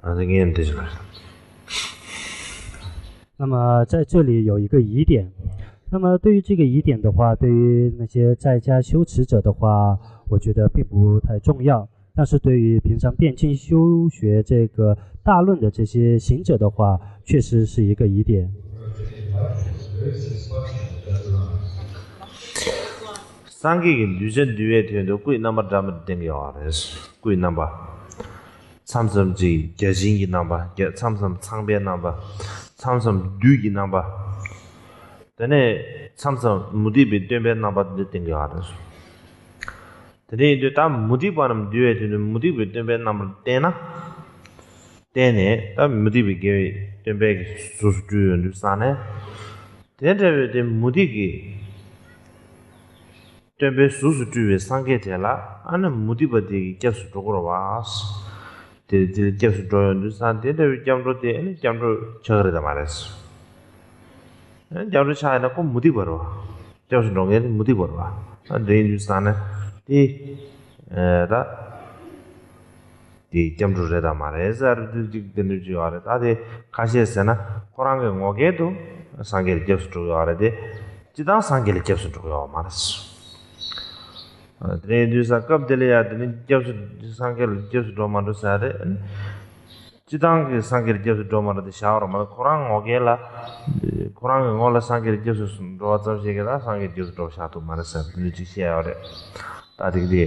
ingin 되죠. 那么在这里有一个疑点，那么对于这个疑点的话，对于那些在家修持者的话，我觉得并不太重要。但是对于平常辩经修学这个大论的这些行者的话，确实是一个疑点。 상기기 뉴전 뉴에 되는데 꾸이 넘버 담을 땡겨와서 꾸이 넘버 참섬지 개진기 넘버 참섬 창변 넘버 참섬 뉴기 넘버 전에 참섬 무디비 되면 넘버 땡겨와서 근데 이제 다 무디 바람 뉴에 되는 무디비 되면 넘버 되나 되네 다 무디비 게 되면 수수주 산에 되는데 무디기 tembe susu tuwe sange tela ana mudibati kyapsu tokoro was te kyapsu toyo ndu san te de jamro te ani jamro chagre da mares ani jamro chaina ko mudibaro kyapsu nonge mudibaro ande ndu san te da di jamro re da mares ar dik denu ji are ta de kashi sena korange ngogedo sange kyapsu toyo are de jidang sange kyapsu toyo mares Redusa kap dele ya dele jabsu sangel jabsu domando sare jidang ke sangel jabsu domando de shawra ma korang ogela korang ngola sangel jabsu ro zam je ga sangel jabsu do sha tu ma sa lu ji sia ore ta de de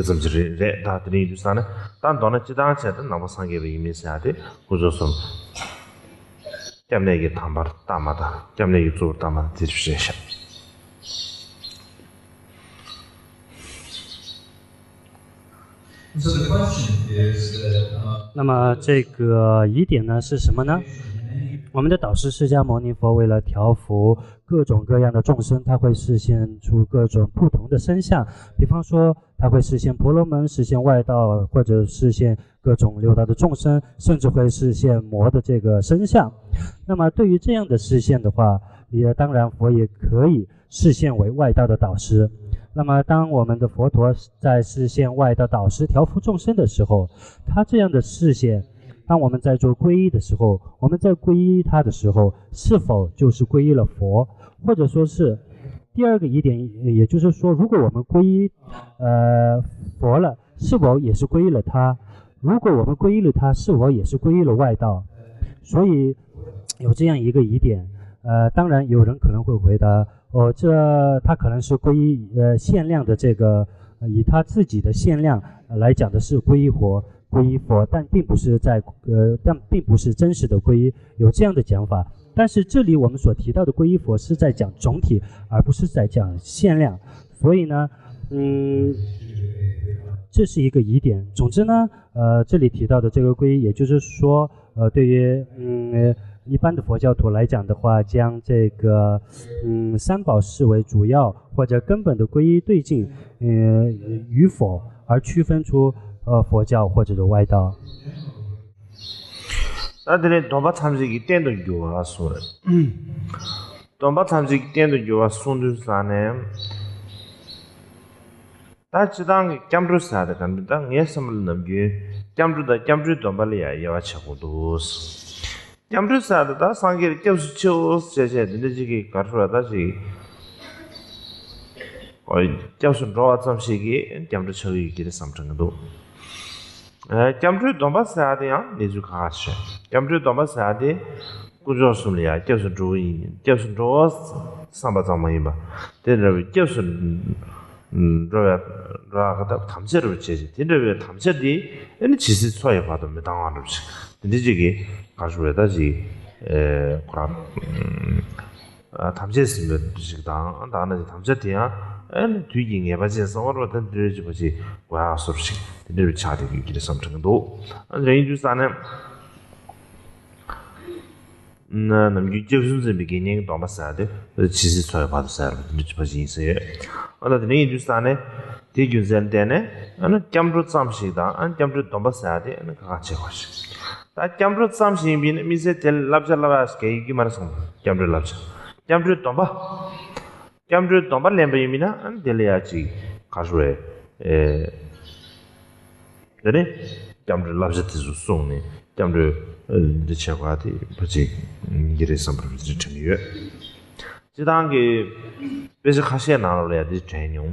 zam ji re ta de du sana tan don jidang che de na ma sangel yi mi sa de ku zo som jamne ge tambar tamada jamne ge zu tamada ji shi sha So the question is that 那么这个疑点呢是什么呢？我们的导师释迦牟尼佛为了调伏各种各样的众生，他会示现出各种不同的身相，比方说他会示现婆罗门，示现外道，或者示现各种六道的众生，甚至会示现魔的这个身相。那么对于这样的示现的话，也当然佛也可以示现为外道的导师。那么当我们的佛陀在示现外道导师调伏众生的时候，他这样的示现，当我们在做皈依的时候，我们在皈依他的时候，是否就是皈依了佛？或者说是第二个疑点，也就是说，如果我们皈依佛了，是否也是皈依了他？如果我们皈依了他，是否也是皈依了外道？所以有这样一个疑点。当然有人可能会回答，他可能是皈依限量的这个，以他自己的限量来讲的是皈依佛，但并不是真实的皈依，有这样的讲法。但是这里我们所提到的皈依佛是在讲总体，而不是在讲限量，所以呢，这是一个疑点。总之呢，这里提到的这个皈依，也就是说，对于一般的佛教徒来讲的话，将这个三宝视为主要或者根本的皈依对境与否，而区分出佛教或者是外道。나들이 돈바 참식이 땐도 요와 소래. 돈바 참식이 땐도 요와 손두산에 다 지당 잠루사다 간다 예섬을 넘기 잠루 돈바리야 야와 차고도스. 잠루사다 다 상계를 껴서 치워서 제제는데 지기 가르라다지 어이 껴서 로아 참식이 잠루 처리 길에 삼정도 잠루 돈바사디야 내주 가시 잠루 돈바사디 구조술이야 껴서 주의 껴서 로 삼바자마이바 데르비 껴서 로아가다 탐세를 제지 데르비 탐세디 에니 지시 소에 받은 메당하는 근데 지기 가수에다지 그럼 탐세스면 지당 나는 탐세디야 엔 뒤잉에 봐지 서로 던들지 보지 와 소식 늘 차대기 길에 섬정도 레인주사는 나는 유지순서 비기닝 도마사데 지시 소에 받았어요 늘 보지 있어요 어느 레인주사네 대균전대네 어느 점로 잠시다 안 점로 도마사데 어느 같이 거시 다 점로 잠시 미세 텔 랍잘라바스케 이기 말씀 점로 랍자 점로 도마 잠들 동반 렘베이미나 안 델레야지 가수에 对，讲着老是提出送呢，讲着这切话的不是也得上不是成语。这当个不是卡些拿来的专用，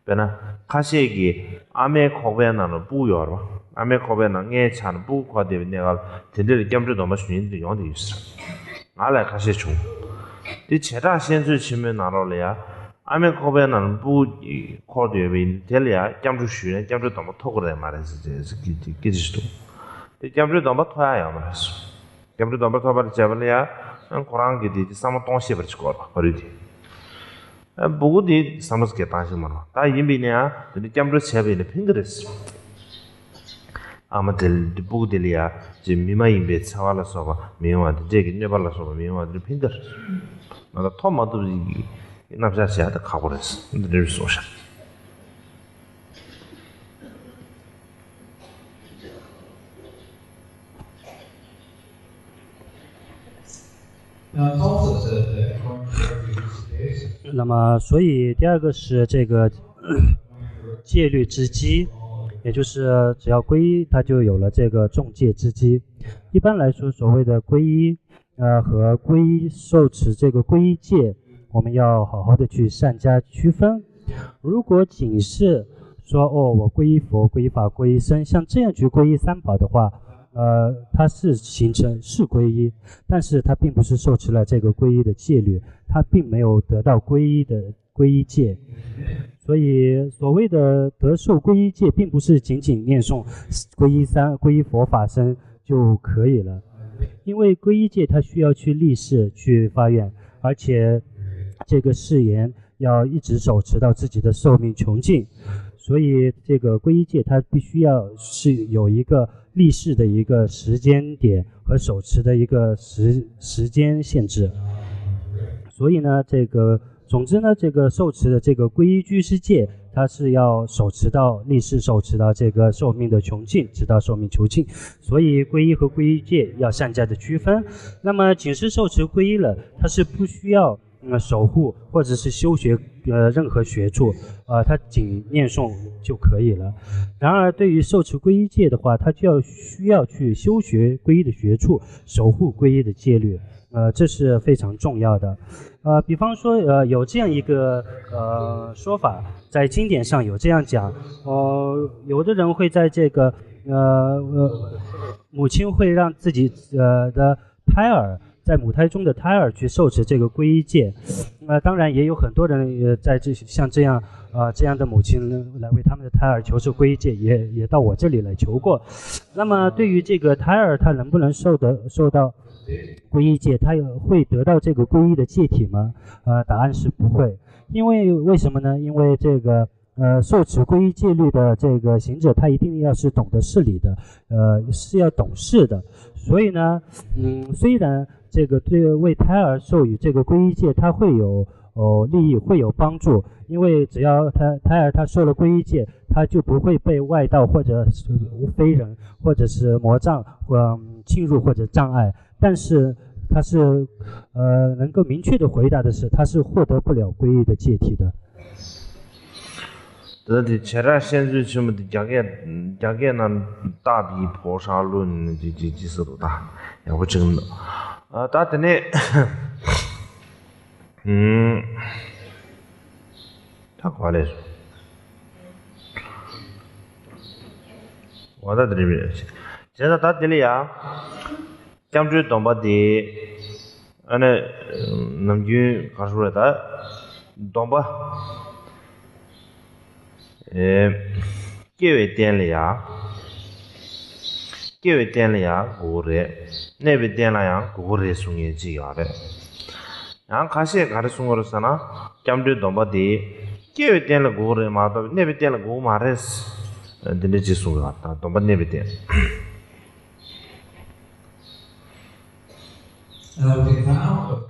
别呢卡些个阿美口味拿来不要了，阿美口味拿爱吃的不夸的那个，天天讲着多么训的样的意思，拿来卡些穷，这其他现在前面拿来呀。阿美口味拿不考虑为这里啊，讲着学呢，讲着多么透过来嘛的是这是给是多，这讲着多么拖呀嘛是，讲着多么拖把这不了呀，可能给的什么东西不去搞了，或者的，不过的什么是给担心嘛，但因为呢，这里讲着车为的平个的是，们这不过的里啊，这密码因为车完了说吧，没有啊，这个你把了说吧，没有啊，这平个是，那个他妈都是。那不是谁的卡过来是，你这是说啥？那么，所以第二个是这个戒律之基，也就是只要皈依，它就有了这个众戒之基。一般来说，所谓的皈依，和皈依受持这个皈依戒。我们要好好的去善加区分。如果仅是说我皈依佛、皈依法、皈依僧，像这样去皈依三宝的话，它是形成是皈依，但是它并不是受持了这个皈依的戒律，它并没有得到皈依的皈依戒。所以所谓的得受皈依戒，并不是仅仅念诵皈依三、皈依佛法僧就可以了，因为皈依戒它需要去立誓、去发愿，而且这个誓言要一直手持到自己的寿命穷尽，所以这个皈依戒它必须要是有一个立誓的一个时间点和手持的一个时间限制。所以呢，总之呢，这个受持的这个皈依居士戒，它是要手持到立誓手持到这个寿命的穷尽，直到寿命穷尽。所以皈依和皈依戒要善加的区分。那么仅是受持皈依了，它是不需要守护或者是修学任何学处，它仅念诵就可以了。然而对于受持皈依戒的话，它就需要去修学皈依的学处，守护皈依的戒律，这是非常重要的。比方说有这样一个说法，在经典上有这样讲，有的人会在这个母亲会让自己的胎儿在母胎中的胎儿去受持这个皈依戒，当然也有很多人在像这样的母亲来为他们的胎儿求受皈依戒，也到我这里来求过。那么对于这个胎儿，他能不能受到皈依戒，他会得到这个皈依的戒体吗？答案是不会。为什么呢？因为这个受持皈依戒律的这个行者，他一定要是懂得事理的，是要懂事的。所以呢，虽然这个对为胎儿授予这个皈依戒，它会有利益，会有帮助，因为只要胎儿他受了皈依戒，他就不会被外道或者是非人或者是魔障侵入或者障碍。但是他是能够明确的回答的是，他是获得不了皈依的戒体的。这的前段现在什么的讲给那大比菩萨论几十多大，也会真的。大的呢，他快来说，我在这里边，现在大的里啊，讲句东北的，能句讲出来的东北。各位店里啊，过来，那边店里啊，过来送业绩啊的。然后开始送我的啥呢？讲句东北的，各位店里过来嘛，到那边店里过嘛的是，那就送啊，东北那边店。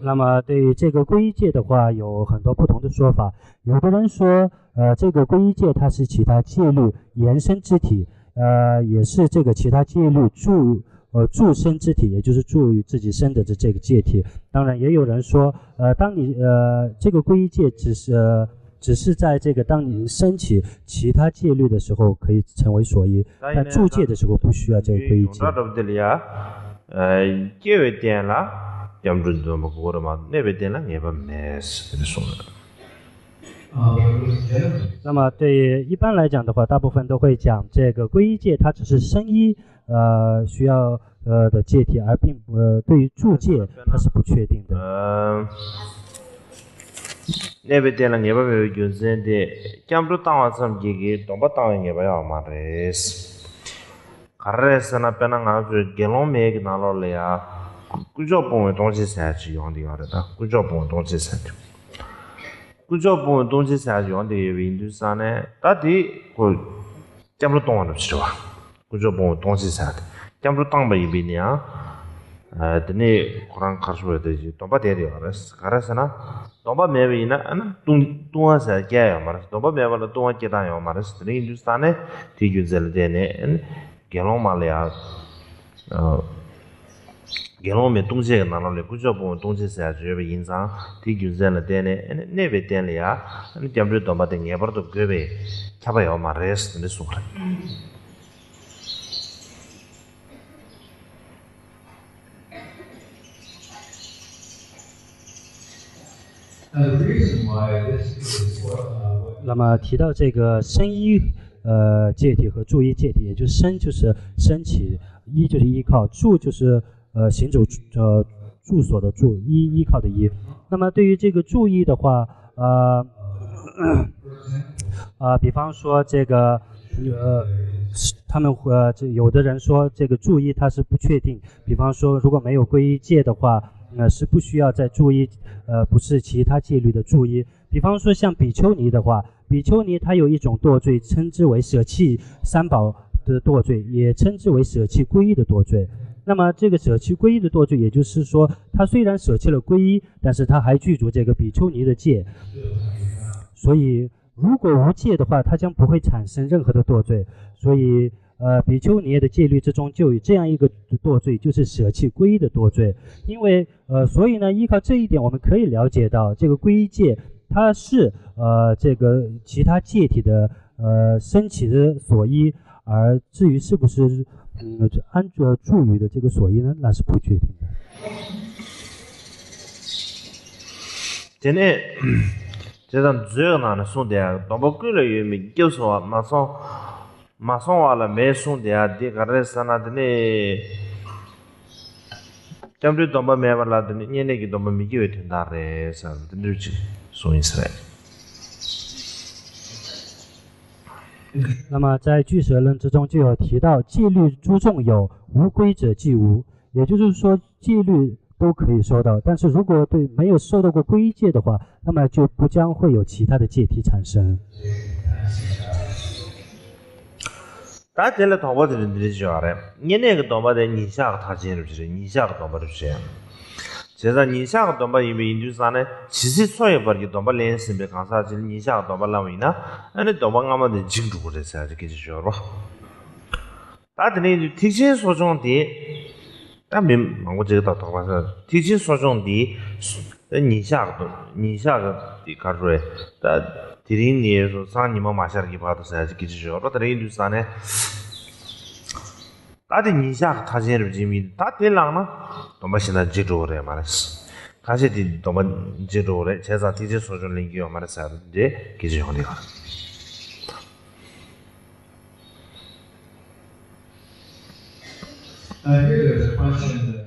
那么对于这个皈依戒的话，有很多不同的说法。有的人说，这个皈依戒它是其他戒律延伸之体，也是这个其他戒律助身之体，也就是助于自己身的这个戒体。当然，也有人说，当你这个皈依戒只只是在这个当你升起其他戒律的时候可以成为所依，但住戒的时候不需要这个皈依戒。戒点了，要么就么过了嘛，那边点了也不没事的说了。那么对一般来讲的话，大部分都会讲这个皈依戒，它只是升依需要的戒体，而并对于住戒它是不确定的。那边点了也不没有就是的，讲不当晚上这个东北当也不要嘛的是，卡热是那边那俺说给龙梅给拿了来呀，古早不问东西三去用的样的，古早不问东西三去。古早不问东西三用的原因是呢，到底我讲不懂的是吧？古早不问东西三的，讲不当不一边呢，等你可能看出来的就东北点的了，卡热是呢。东北没为呢，东是解呀嘛，东北没为了东解答呀嘛，是那印度山呢，地区在那点呢，给龙马来啊，给龙没东西拿了来，古早不东西是主要影响地区在那点呢，那边点了呀，你讲不东北的也不都各位，差不多嘛，是那说的。那么提到这个升依戒体和住依戒体，也就是升就是升起，依就是依靠，住就是行走住所的住，依靠的依。那么对于这个住依的话，比方说这个他们有的人说这个住依它是不确定，比方说如果没有皈依戒的话。是不需要再注意，不是其他戒律的注意。比方说像比丘尼的话，比丘尼它有一种堕罪，称之为舍弃三宝的堕罪，也称之为舍弃皈依的堕罪。那么这个舍弃皈依的堕罪，也就是说，他虽然舍弃了皈依，但是他还具足这个比丘尼的戒。所以，如果无戒的话，他将不会产生任何的堕罪。所以。比丘尼的戒律之中就有这样一个堕罪，就是舍弃皈依的堕罪。因为所以呢，依靠这一点，我们可以了解到这个皈依戒，它是这个其他戒体的升起的所依，而至于是不是安住语的这个所依呢，那是不确定的。今天这张主要呢说的，东北过来有没就说马上完了，没送的啊，这个人是那的呢，讲不东北没完了的呢，你那个东北没有听到的，是的，日子送一次来。那么在俱舍论之中就有提到，戒律诸众有，无规者即无，也就是说戒律都可以收到，但是如果对没有受到过皈依戒的话，那么就不将会有其他的戒体产生。大家来东北的人就晓得，你那个东北的你下个他进入去，你下个东北的去。现在你下个东北因为就是啥呢？其实所有把你东北联系别干啥，就是你下个东北认为呢，那你东北俺们的清楚的噻，就给你说吧。大家呢就提前说中的，但没我这个到东北是提前说中的，你下个的看出来，提醒你说上你们马下给把的噻，就给你说，那等于就是啥呢？大的你下他现在就咪，大的人呢，东北现在接住了嘛的是，他现在东北接住了，现在提前说中领域嘛的噻，这给你说的个。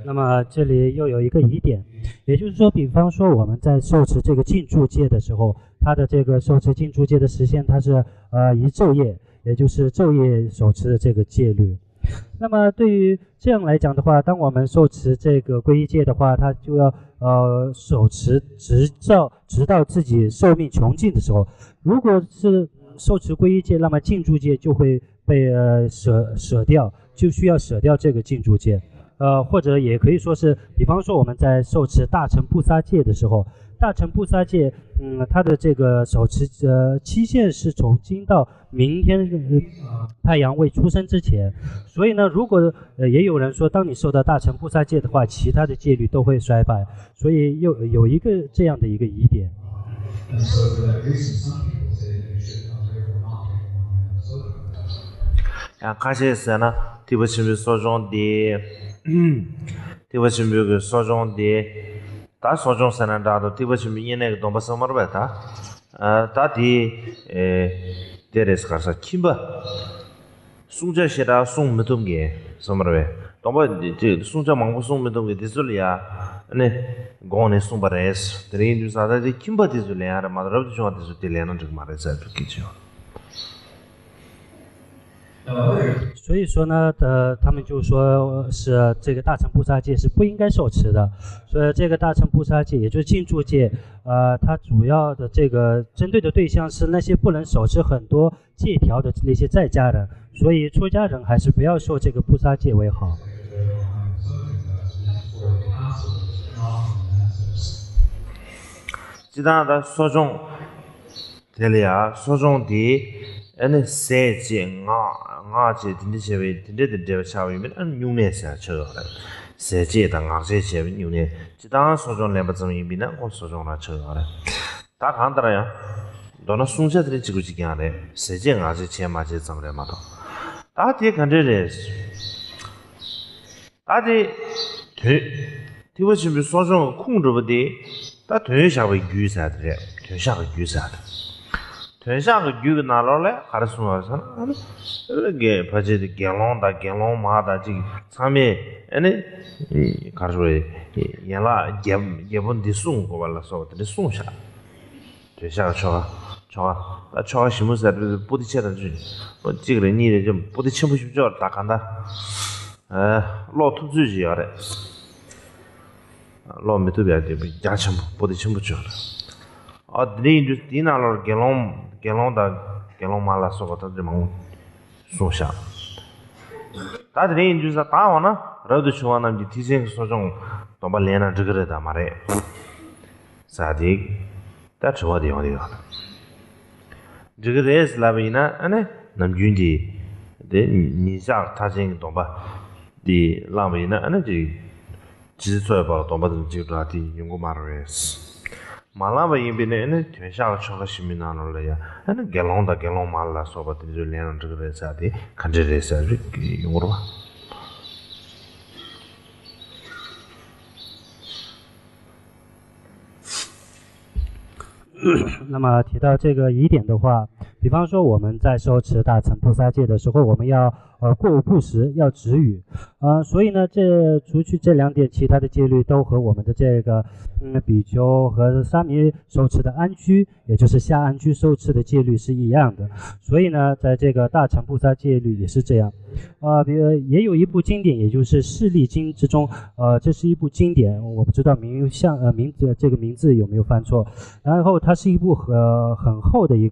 那么这里又有一个疑点，也就是说，比方说我们在受持这个禁住戒的时候，它的这个受持禁住戒的时限，它是一昼夜，也就是昼夜守持的这个戒律。那么对于这样来讲的话，当我们受持这个皈依戒的话，它就要守持直到自己寿命穷尽的时候。如果是受持皈依戒，那么禁住戒就会被舍掉。就需要舍掉这个禁住戒，或者也可以说是，比方说我们在受持大乘布萨戒的时候，大乘布萨戒，它的这个手持期限是从今到明天太阳未出生之前。所以呢，如果也有人说，当你受到大乘布萨戒的话，其他的戒律都会衰败，所以又有一个这样的一个疑点。And so for that reason, some people say that you should therefore not take one soda. 가시에서나 티버침비 소종디 티버침비 소종디 다 소종선한다도 티버침비 얘네 동바 서머베다 다디 데레스 가서 kimba 숭자시라 숭무동게 서머베 동바 이제 숭자 망고 숭무동게 디술이야 네 고네 숭바레스 드린주사다지 kimba 디술이야 마드럽도 좀 디술이야는 좀 말해서 그렇게죠 所以说呢，他们就说是这个大乘菩萨戒是不应该受持的。所以这个大乘菩萨戒，也就是净住戒，它主要的这个针对的对象是那些不能守持很多戒条的那些在家人。所以出家人还是不要受这个菩萨戒为好。其他的说中，这里啊，说中的。ane seje nga je dinde chewe dinde chawe men an nyune sa che ga seje da nga je chewe nyune ji da so jong le ba zeng yin bi na ko so jong la che ga da kan da ya do na sung che de ji gu ji ga le seje nga je che ma je zeng le ma do da de kan de le da de ti wo ji bi so jong kong zhe bu de da de sha wei yu sa de de sha wei yu sa de 전샤가 규가 나로래 가르스노서 이게 바제디 갤롱 마다지 참에 아니 가르스로에 야라 예본 디숭 고발라서 디숭샤 전샤가 저가 심으서 부딪혀다 주 지그래 니를 좀 부딪혀 싶죠 다 간다 로투 주지 알아 로 메토비아지 야참 부딪혀 붙죠 드린 디나로 갤롱 말라 소거다 좀 소샤 다드린 주사 다와나 라도 쇼와남지 티생 소종 도발레나 저거다 말해 사디 다 저와디 어디가 저거레스 라비나 아네 남준지 데 니자 타징 도바 디 라비나 아네지 지소야 도바도 지라디 연구 말레스 말라바 임비네 전샤가 쳐가 시민나노래야 아니 갤롱 말라 소바티 줄리안 저거래사디 간제레사 용으로 봐那么提到这个疑点的话，比方说我们在受持大乘菩萨戒的时候，我们要过午不食，要止语，所以呢，除去这两点，其他的戒律都和我们的这个比丘和沙弥受持的安居，也就是下安居受持的戒律是一样的。所以呢，在这个大乘菩萨戒律也是这样。也有一部经典，也就是《释利经》之中，这是一部经典，我不知道名字有没有翻错。然后它是一部很厚的一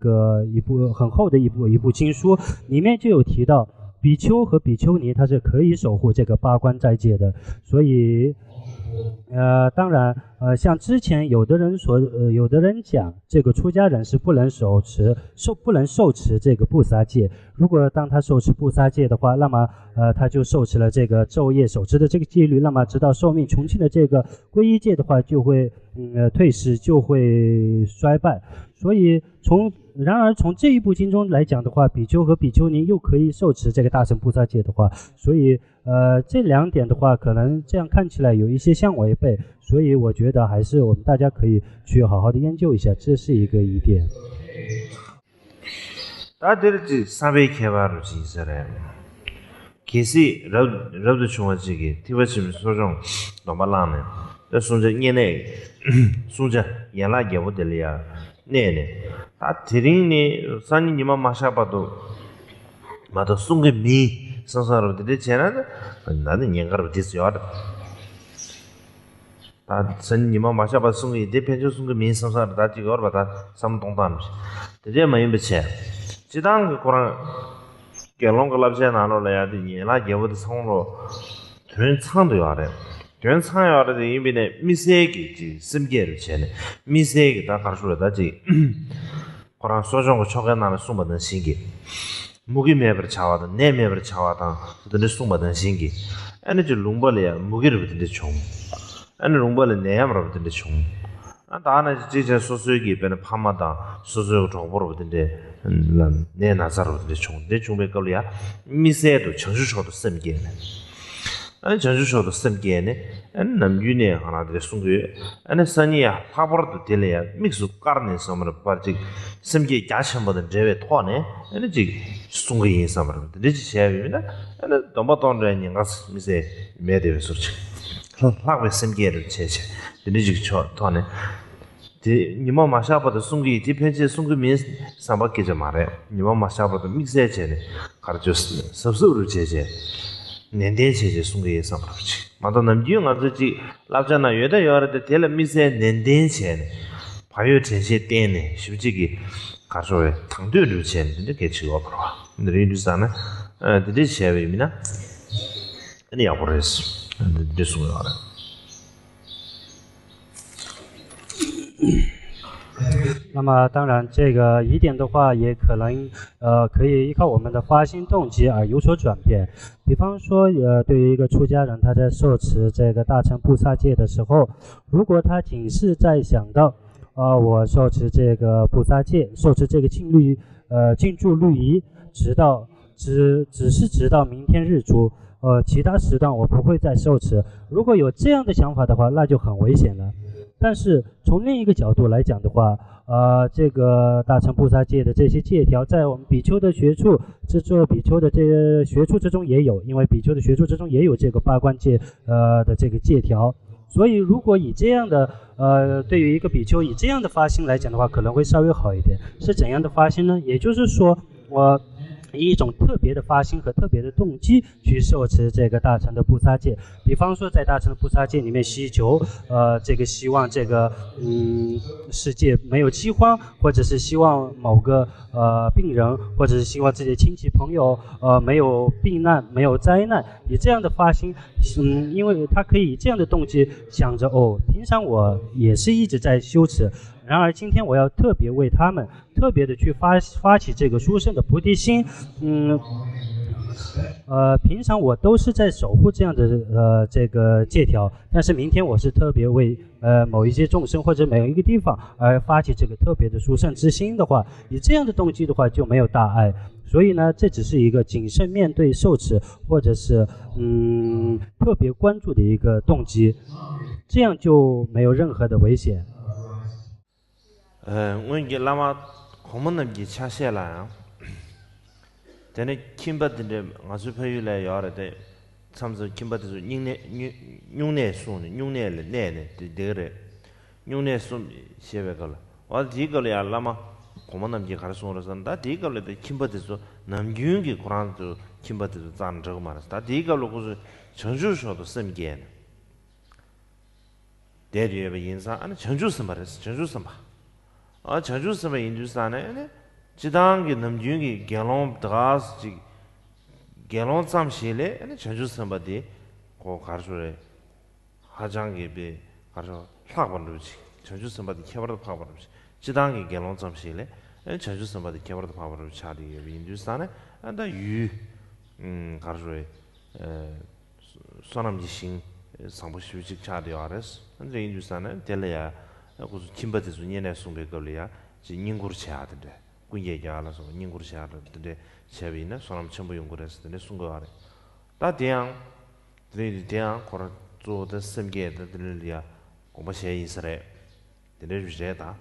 部经书，里面就有提到比丘和比丘尼他是可以守护这个八关斋戒的，所以当然像之前有的人讲这个出家人是不能受持这个布萨戒，如果当他受持布萨戒的话，那么他就受持了这个昼夜守持的这个戒律，那么直到寿命穷尽的这个皈依戒的话就会退失，就会衰败。所以然而从这一部经中来讲的话，比丘和比丘尼又可以受持这个大乘菩萨戒的话，所以这两点的话可能这样看起来有一些相违背，所以我觉得还是我们大家可以去好好的研究一下，这是一个疑点。다들지 사베 개발을지 있어요. 계시 럽도 중앙지기 티버침 소종 넘발라네. 순자 얘네 순자 얘라 개보들이야. 네네. 다 드링니 산이니만 마셔봐도 마도 숨게 미 선사로 되잖아. 나는 얘가로 됐어요. 다 산이니만 마셔봐 숨게 대편조 숨게 미 선사로 다 지고 얼마다 삼동단. 되게 많이 배치. 지당 그 거랑 갤롱글랍제 나눠야 돼. 얘라 개보도 성로 된 창도 알아요. 된 창여야 돼. 이번에 미세기 심계를 채네. 미세기 다 가르쳐다지. 거랑 소정고 초가 나는 숨받는 신기. 무기 매버 차와다 내 매버 차와다. 그들 숨받는 신기. 아니 저 롱벌이야. 무기를 붙는데 총. 아니 롱벌은 내 함으로 붙는데 총. 다나 지제 소소기 베는 파마다 소소 정보로든데 내 나사로든데 총대 중배 걸이야 미세도 정수쇼도 쌤게네 아니 정수쇼도 쌤게네 안 남윤에 하나들 송게 아니 선이야 파버도 될래야 믹스 까르네 섬을 빠지 쌤게 야심보다 제외 토네 아니 지 송게 섬을 되지 셔야입니다 아니 dombatonre ningas 미세 메데베 소치 라고 쌤게를 제시 되지 토네 니마 마샤바도 송기 디펜지 송기 민 삼바케제 말해 니마 마샤바도 믹스해제네 가르쳤어 섭섭을 제제 nendenche je sungge ye samrapchi mado namji ngazi labjana yeda yorade tele mise nendenche ne payo chense tene shibjigi 가서에 당도를 챘는데 개치고 그러와 근데 이르잖아 드디 쉐베미나 아니 야버레스 드디 수고하라 那么当然这个疑点的话也可能可以依靠我们的发心动机而有所转变。比方说对于一个出家人他在受持这个大乘菩萨戒的时候，如果他仅是在想到我受持这个菩萨戒，受持这个净住律仪，只是直到明天日出，其他时段我不会再受持。如果有这样的想法的话，那就很危险了。但是从另一个角度来讲的话，这个大乘菩萨戒的这些戒条，在我们比丘的学处制作比丘的这个学处之中也有，因为比丘的学处之中也有这个八关戒的这个戒条。所以如果以这样的对于一个比丘以这样的发心来讲的话，可能会稍微好一点。是怎样的发心呢？也就是说我以一种特别的发心和特别的动机去受持这个大乘的菩萨戒。比方说在大乘的菩萨戒里面希求这个希望这个世界没有饥荒，或者是希望某个病人，或者是希望自己的亲戚朋友没有病难没有灾难，以这样的发心因为他可以以这样的动机想着平常我也是一直在修持，然而今天我要特别为他们特别的去发起这个殊胜的菩提心。平常我都是在守护这样的这个戒条，但是明天我是特别为某一些众生或者某一个地方而发起这个特别的殊胜之心的话，以这样的动机的话就没有大碍。所以呢，这只是一个谨慎面对受持或者是特别关注的一个动机，这样就没有任何的危险。我给拉玛고문남기 차세라 되네 김바드데 가수페유라 야라데 참서 김바드서 닝네 손 닝네를 내네 되래 닝네 손 셰베걸 어디걸 야라마 고문남기 가르송으로선다 디걸레데 김바드서 남균기 고란도 김바드서 잔저고 말았다 디걸로 고서 전주서도 쌤게 대리에 인사 아니 전주서 말했어 전주서 말 전주스마 인주산에 지당기 남중기 갤론 드라스 지 갤론 잠실에 아니 전주스마디 고 가르소래 하장기 비 가르소 파버르지 전주스마디 캐버도 파버르지 지당기 갤론 잠실에 아니 전주스마디 캐버도 파버르지 차디 인주산에 안다 유 가르소래 소남지신 상부시직 차디 아레스 안데 인주산에 텔레야 그래서 김바드스 년에 송배 걸려야 지 닝구르 쳐야던데 군예야라서 닝구르 쳐야던데 제비는 사람 전부 연구했을 때 송거하래 다 대양 대양 거라做的 sem게들 들려야 고마시에 있으래 들려 주제다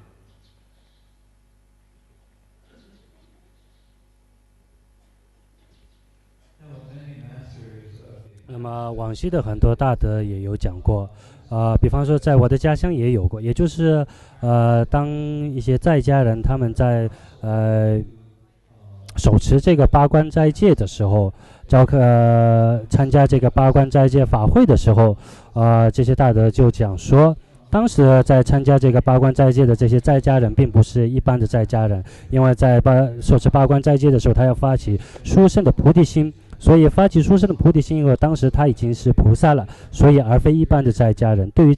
那么往昔的很多大德也有讲过比方说在我的家乡也有过，也就是当一些在家人他们在手持这个八关斋戒的时候，参加这个八关斋戒法会的时候，这些大德就讲说，当时在参加这个八关斋戒的这些在家人并不是一般的在家人，因为在手持八关斋戒的时候，他要发起殊胜的菩提心。所以发起殊胜的菩提心以后，当时他已经是菩萨了，所以而非一般的在家人。对于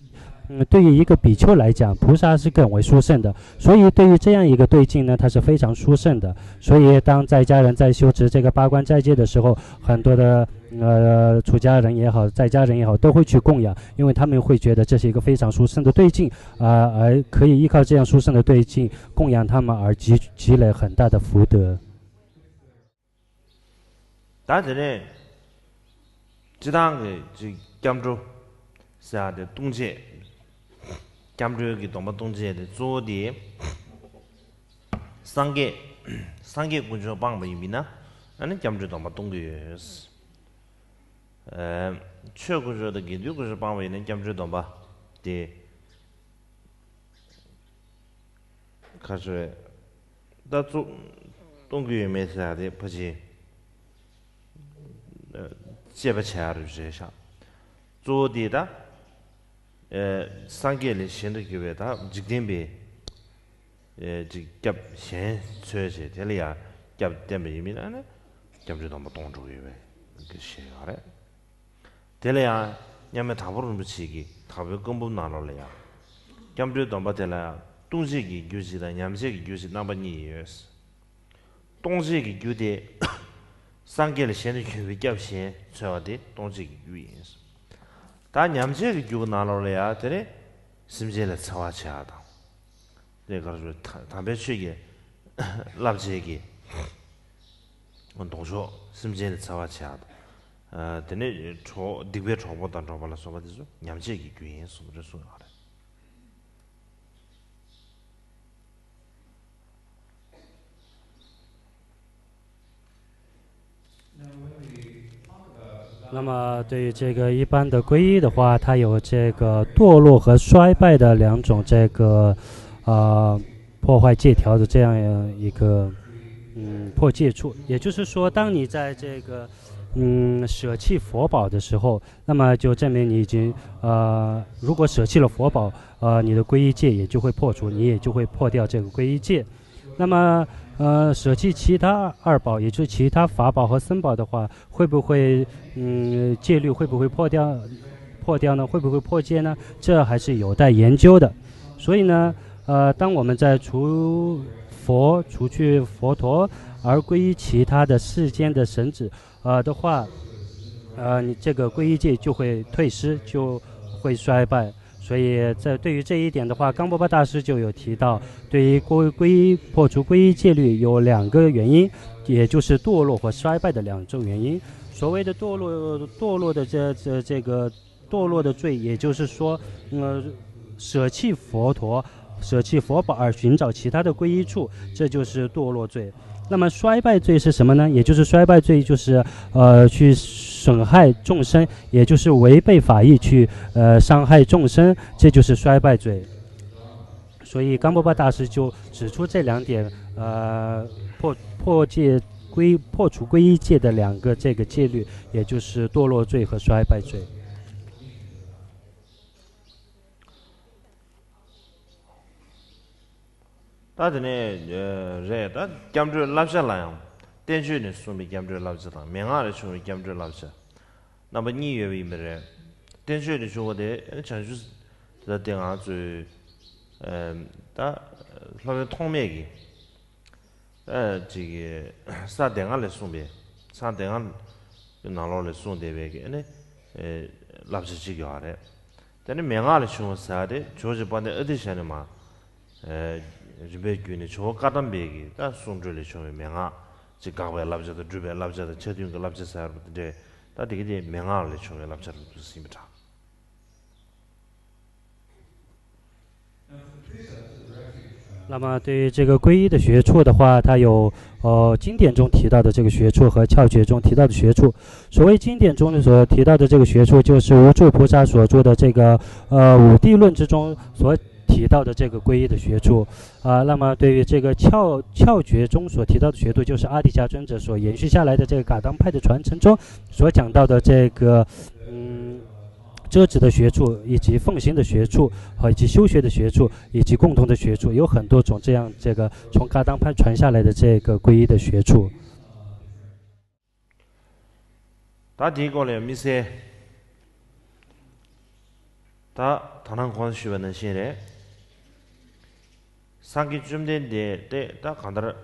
对于一个比丘来讲，菩萨是更为殊胜的，所以对于这样一个对境呢，它是非常殊胜的。所以当在家人在修持这个八关斋戒的时候，很多的出家人也好，在家人也好，都会去供养，因为他们会觉得这是一个非常殊胜的对境而可以依靠这样殊胜的对境供养他们而积累很大的福德。大家呢，这趟的这江州是啊的东街，江州的东北东街的左的三个工作帮不一米呢，那江州东北东街是，全国说的给六个是帮为呢江州东北的，开始到东街没啥的不去。接不起来的这些，做的的，三个人现在就为他几点呗，这夹先出去，这里啊夹点没米呢，夹不到么东周一位，个些啊嘞，这里啊，你们他不能不吃的，他不根本拿了来呀，夹不到么这里，东西给就是的，你们这个就是那么你也是，东西给就的。三个人现在就会夹先出来的东西原因是，但你们这个就拿了来啊，这里是不是来炒起来的？这个说他别去个，拉不起个，我同学是不是来炒起来的？等你炒特别炒不当炒不了，说不的说，你们这个原因是不是说啥的？那么对于这个一般的皈依的话，它有这个堕落和衰败的两种这个破坏戒条的这样一个破戒处。也就是说，当你在这个舍弃佛宝的时候，那么就证明你已经如果舍弃了佛宝，你的皈依戒也就会破除，你也就会破掉这个皈依戒。那么舍弃其他二宝，也就是其他法宝和僧宝的话，会不会戒律会不会破掉呢？会不会破戒呢？这还是有待研究的。所以呢，当我们在除去佛陀而皈依其他的世间的神祇的话，你这个皈依戒就会退失，就会衰败。所以对于这一点的话，冈波巴大师就有提到，对于破除皈依戒律有两个原因，也就是堕落和衰败的两种原因。所谓的堕落的这个堕落的罪，也就是说，舍弃佛陀、舍弃佛宝而寻找其他的皈依处，这就是堕落罪。那么衰败罪是什么呢？也就是衰败罪就是去损害众生，也就是违背法义去伤害众生，这就是衰败罪。所以冈波巴大师就指出这两点破除皈依戒的两个这个戒律，也就是堕落罪和衰败罪。大家呢，他减少垃圾量，电视呢说明减少垃圾量，明暗的说明减少垃圾。那么你以为没人？电视的说的，讲就是在电视最，他稍微透明的，这个啥电视来说明，啥电视拿来说的那个呢，垃圾这个的，但是明暗的说啥的，就是把那二的些的嘛，日本军的超高档别个，但送出来说明啊，这岗位垃圾的、日本垃圾的、确定个垃圾啥的，对，但这个的明啊来说明垃圾的不是不差。那么对于这个皈依的学处的话，它有经典中提到的这个学处和窍诀中提到的学处。所谓经典中所提到的这个学处，就是无著菩萨所著的这个五谛论之中所提到的这个皈依的学处那么对于这个窍诀中所提到的学处，就是阿底迦尊者所延续下来的这个噶当派的传承中所讲到的这个遮止的学处，以及奉行的学处，以及修学的学处，以及共同的学处，有很多种这样这个从噶当派传下来的这个皈依的学处。他提过了，没说， 다 다른 권수변은 시래 상기 좀 된데 때다 간다라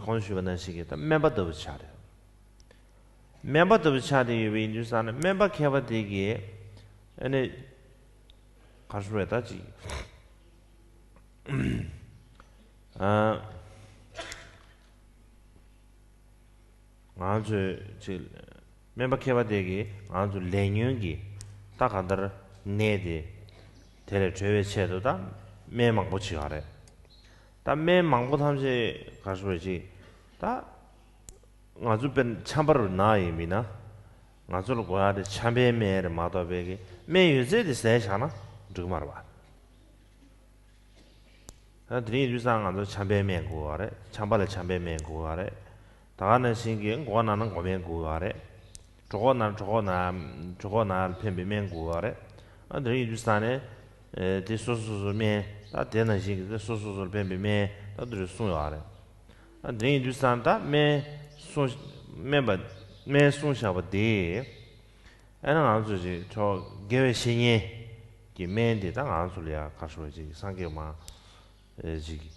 권수변은 시기다 멤버도 차려 멤버도 차리 위인주사는 멤버 개발 되기에 아니 가수에다지 아주 저 멤버 개발 되기 아주 레뉴기 딱 간다라 네디 데레 죄외체도다 매망 못치 하래 다 매망 못함지 가수지 다 아주 벤 참바로 나이미나 아주로 고야데 참배매를 마도베기 매유제디 세잖아 저거 말봐 드린 유상 아주 참배매 고아래 참바를 참배매 고아래 다가는 신경 고나는 고면 고아래 저거나 펜비면 고아래 드린 유산에 디소소소메 다 되는 신경 소소소 펜비면 다들 송요아래 드린 유산다 매 멤버 매 송샤버디 애는 아주지 저 개회 신예 기멘디 당 안술이야 가서지 상계마 지기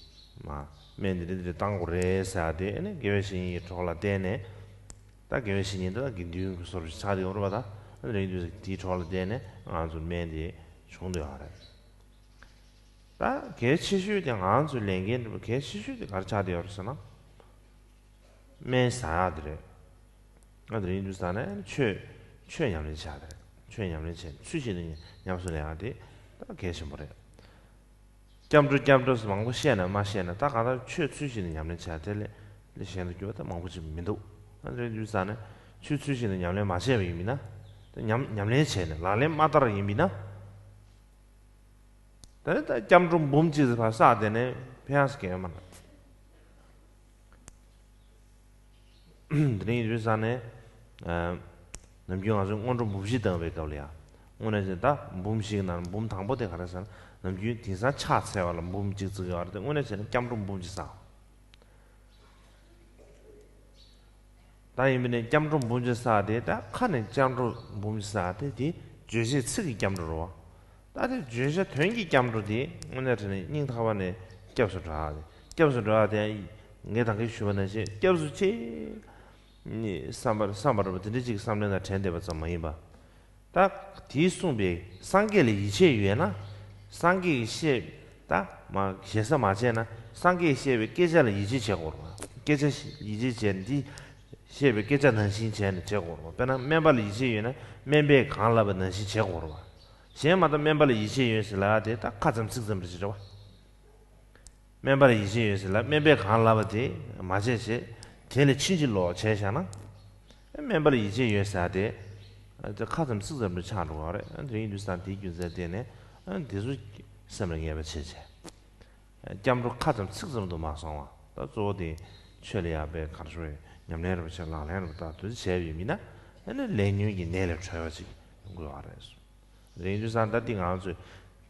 마 맨들이 당고래사데 네 개회 신이 졸라데네 다 개회 신이도 긴디우 소리 차디 오르바다 레이드 디 졸라데네 안줄 맨디 총도하래 다 개치슈 당 안줄 랭겐 개치슈 가르차디 얼서나 매 사야들에 아들이 인주산에 최양을 자들 최양을 제 수시는 냠소래야데 다 계신 거래 잠도 망고 시에나 마시에나 다 가다 수시는 냠을 자들 리시는 교다 망고지 민도 아들이 인주산에 수시는 냠을 마셔야 의미나 냠을 제는 라렘 마다라 의미나 다 잠도 몸지서 봐서 되네 배하스게만 드린 유산에 남경 아주 온좀 무시던 왜 걸이야 오늘에다 몸식은 몸 당보대 가라서 남규 디사 차세와라 몸지즈가 알데 오늘에는 짬좀 몸지사 다이면에 짬좀 몸지사데다 칸에 짬좀 몸지사데디 주시 측이 짬으로 다들 주시 된기 짬으로디 오늘에는 닝타완에 겹서라데 내 당게 쉬원하지 겹수치 니 삼바로 드리지 삼년나 텐데버 좀 해봐 딱 뒤송비 상계리 이체유에나 상계 이체다 제사 맞제나 상계 이체에 깨자를 이지 제고로 깨자 이지 젠디 셰베 깨자는 신체는 제고로 배나 멤버를 이체유에나 멤버에 강라버는 신 제고로 제마다 멤버를 이체유에서 라데 딱 가점 측점 지죠 멤버를 이체유에서 멤버에 강라버디 맞제시 제일 친질로 제샤나 멤버를 이제 유사데 저 카즘 쓰점을 차로 하래 근데 인도스탄 디규제 되네 대수 섬을 제제 잠로 카즘 쓰점도 마상와 또 저디 최리아베 가르소에 냠내로 챤라래로 다 도지 제비미나 근데 레뉴기 내려 쳐야지 그거 알아서 인도스탄 다 띵아주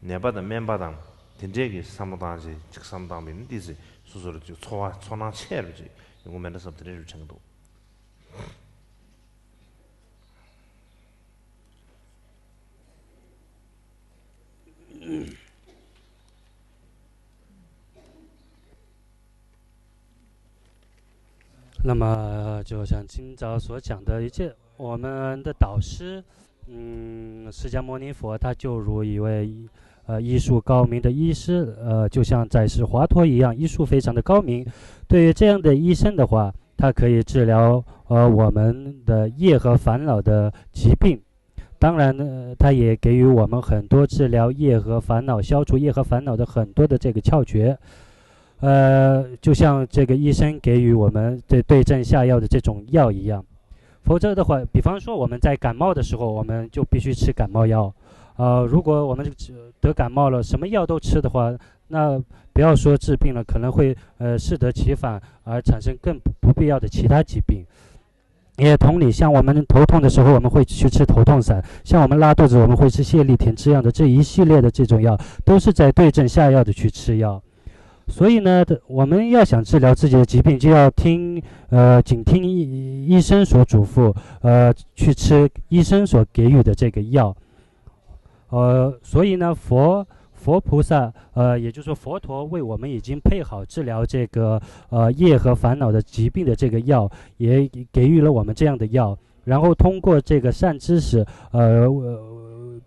네바다 멤버당 된제기 삼당지 직삼당민 디지 수소를 초나 체르지 이거 맨에서 드릴 정도. 那么就像今早所讲的一切，我们的导师，释迦牟尼佛，他就如一位医术高明的医师，就像在世华佗一样，医术非常的高明。对于这样的医生的话，他可以治疗我们的业和烦恼的疾病。当然呢，他也给予我们很多治疗业和烦恼、消除业和烦恼的很多的这个窍诀。就像这个医生给予我们对症下药的这种药一样。否则的话，比方说我们在感冒的时候，我们就必须吃感冒药。如果我们得感冒了，什么药都吃的话，那不要说治病了，可能会适得其反，而产生更不必要的其他疾病。也同理，像我们头痛的时候，我们会去吃头痛散；像我们拉肚子，我们会吃泻立甜这样的这一系列的这种药，都是在对症下药的去吃药。所以呢，我们要想治疗自己的疾病，就要谨听医生所嘱咐，去吃医生所给予的这个药。所以呢，佛菩萨，也就是说佛陀为我们已经配好治疗这个业和烦恼的疾病的这个药，也给予了我们这样的药，然后通过这个善知识，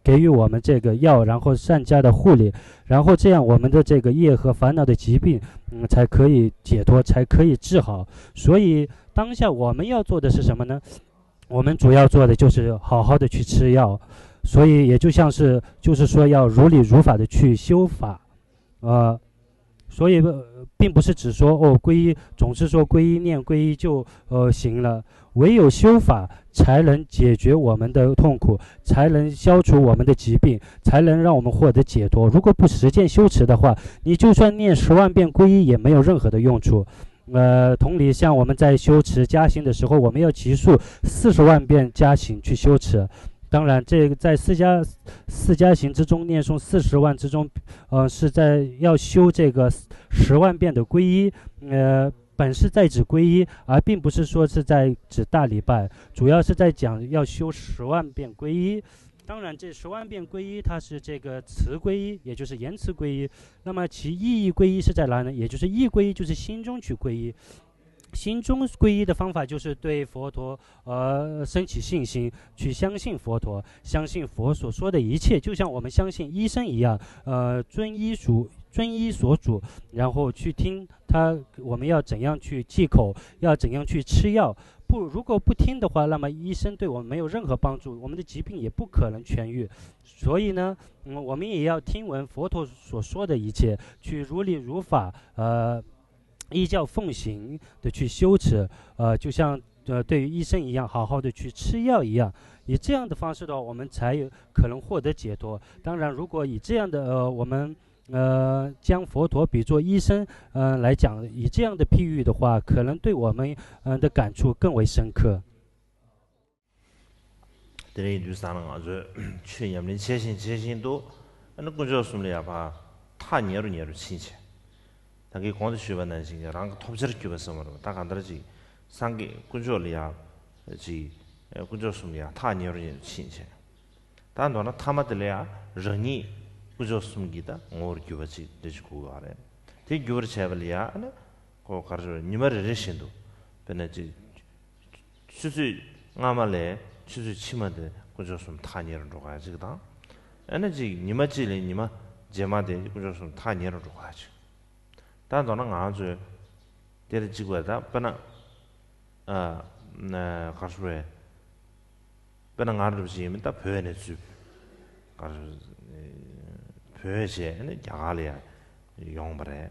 给予我们这个药，然后善加的护理，然后这样我们的这个业和烦恼的疾病，才可以解脱，才可以治好。所以当下我们要做的是什么呢？我们主要做的就是好好的去吃药，所以也就像是就是说要如理如法的去修法，所以并不是只说皈依，总是说皈依念皈依就行了，唯有修法才能解决我们的痛苦，才能消除我们的疾病，才能让我们获得解脱。如果不实践修持的话，你就算念10万遍皈依也没有任何的用处。同理，像我们在修持加行的时候，我们要齐数40万遍加行去修持。当然，这个在四加行之中念诵40万之中，是在要修这个10万遍的皈依。本是在指皈依，而并不是说是在指大礼拜，主要是在讲要修10万遍皈依。当然，这10万遍皈依，它是这个词皈依，也就是言辞皈依。那么其意义皈依是在哪呢？也就是意皈依，就是心中去皈依。心中皈依的方法就是对佛陀升起信心，去相信佛陀，相信佛所说的一切，就像我们相信医生一样，遵医所嘱，然后去听我们要怎样去忌口，要怎样去吃药。如果不听的话，那么医生对我们没有任何帮助，我们的疾病也不可能痊愈。所以呢，我们也要听闻佛陀所说的一切，去如理如法，依教奉行的去修持，就像对于医生一样，好好的去吃药一样。以这样的方式的话，我们才有可能获得解脱。当然，如果以这样的我们将佛陀比作医生来讲，以这样的譬喻的话，可能对我们的感触更为深刻。这里就是那个去年的切心都，那工作顺利啊吧，他年亲戚。당기 공도 쉬어는 지금 랑 톱처럼 끼었어 뭐 다 간다지 상기 군조리야 지 군조숨이야 다 니어리 친체 단도나 타마들이야 르니 군조숨기다 뭘 끼었지 되지고 알아 되 교르 채벌이야 고 가르 니머리 레신도 베네지 수수 나말레 수수 치마데 군조숨 다 니어로 가야지 그다 에너지 니마지리 니마 제마데 군조숨 다 니어로 가야지 단도는 아주 데리지고다 버나 가수에 버나 가르지면 다 표현해 주 가수 표현해 야갈이야 용벌에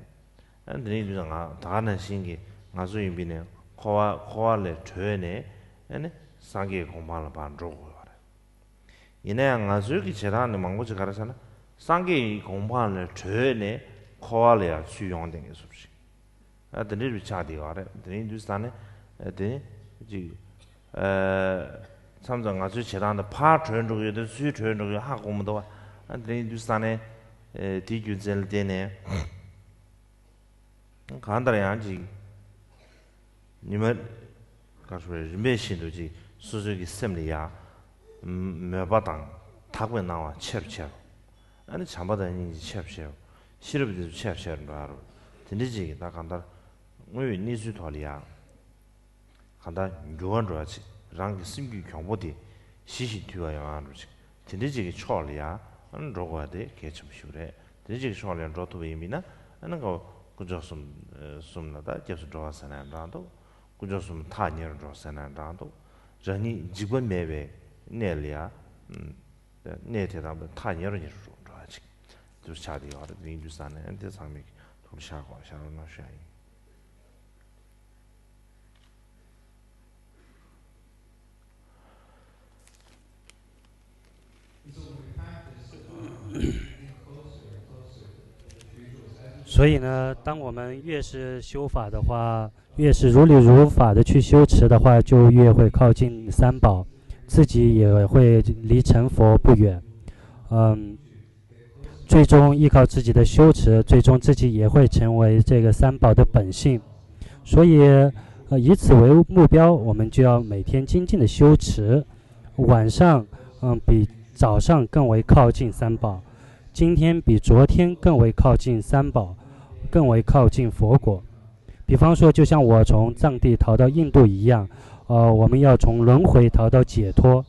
근데 이제가 다는 신기 가수 인비네 코와레 표현해 아니 상계 공부를 반주고 그래 이내 가수기 제라는 망고지 가르잖아 상계 공부를 표현해 코알이야 수용된 게 없이 아들이 차디가 알아 인도스탄에 지 삼성 아주 제단의 파트너들도 수트너들 하고도 아들이 인도스탄에 디규젤 되네 간다야지 니们가서 메신도지 수수기 셈리야 몇바당 타고 나와 쳇쳇 아니 잠바다니 쳇쳇 시럽도 쳇쳇로 알아 진짜지 나 간다 왜 니수 돌이야 간다 요한로지 랑 심기 경보디 시시 뒤와야 하는지 진짜지 초리야 안 로고데 개점 쉬우래 진짜지 초리야 로도 의미나 하는 거 그저숨 숨나다 계속 좋아서는라도 그저숨 타니를 좋아서는라도 저니 직원 매매 내려야 내대다 타니를 이루어 좋아지 또 차디가 인주산에 한테 상미 돌샤고 샤로나 샤이所以呢，当我们越是修法的话，越是如理如法的去修持的话，就越会靠近三宝，自己也会离成佛不远。最终依靠自己的修持，最终自己也会成为这个三宝的本性。所以，以此为目标，我们就要每天精进的修持。晚上，比早上更为靠近三宝，今天比昨天更为靠近三宝，更为靠近佛果。比方说，就像我从藏地逃到印度一样，我们要从轮回逃到解脱。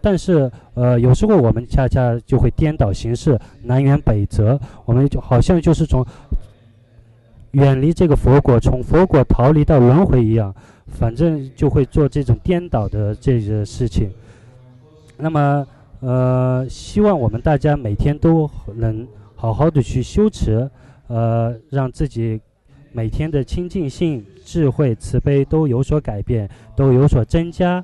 但是有时候我们恰恰就会颠倒形式，南辕北辙，我们就好像就是从远离这个佛果，从佛果逃离到轮回一样，反正就会做这种颠倒的这个事情。那么希望我们大家每天都能好好的去修持，让自己每天的清净性、智慧、慈悲都有所改变，都有所增加。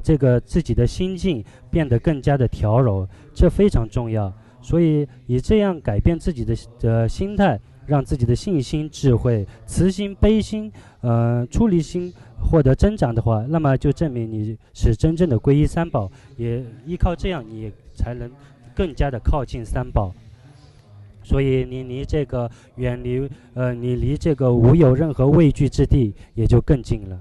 这个自己的心境变得更加的调柔，这非常重要。所以以这样改变自己的心态，让自己的信心、智慧、慈心、悲心、出离心获得增长的话，那么就证明你是真正的皈依三宝，也依靠这样，你也才能更加的靠近三宝。所以你离这个你离这个无有任何畏惧之地也就更近了。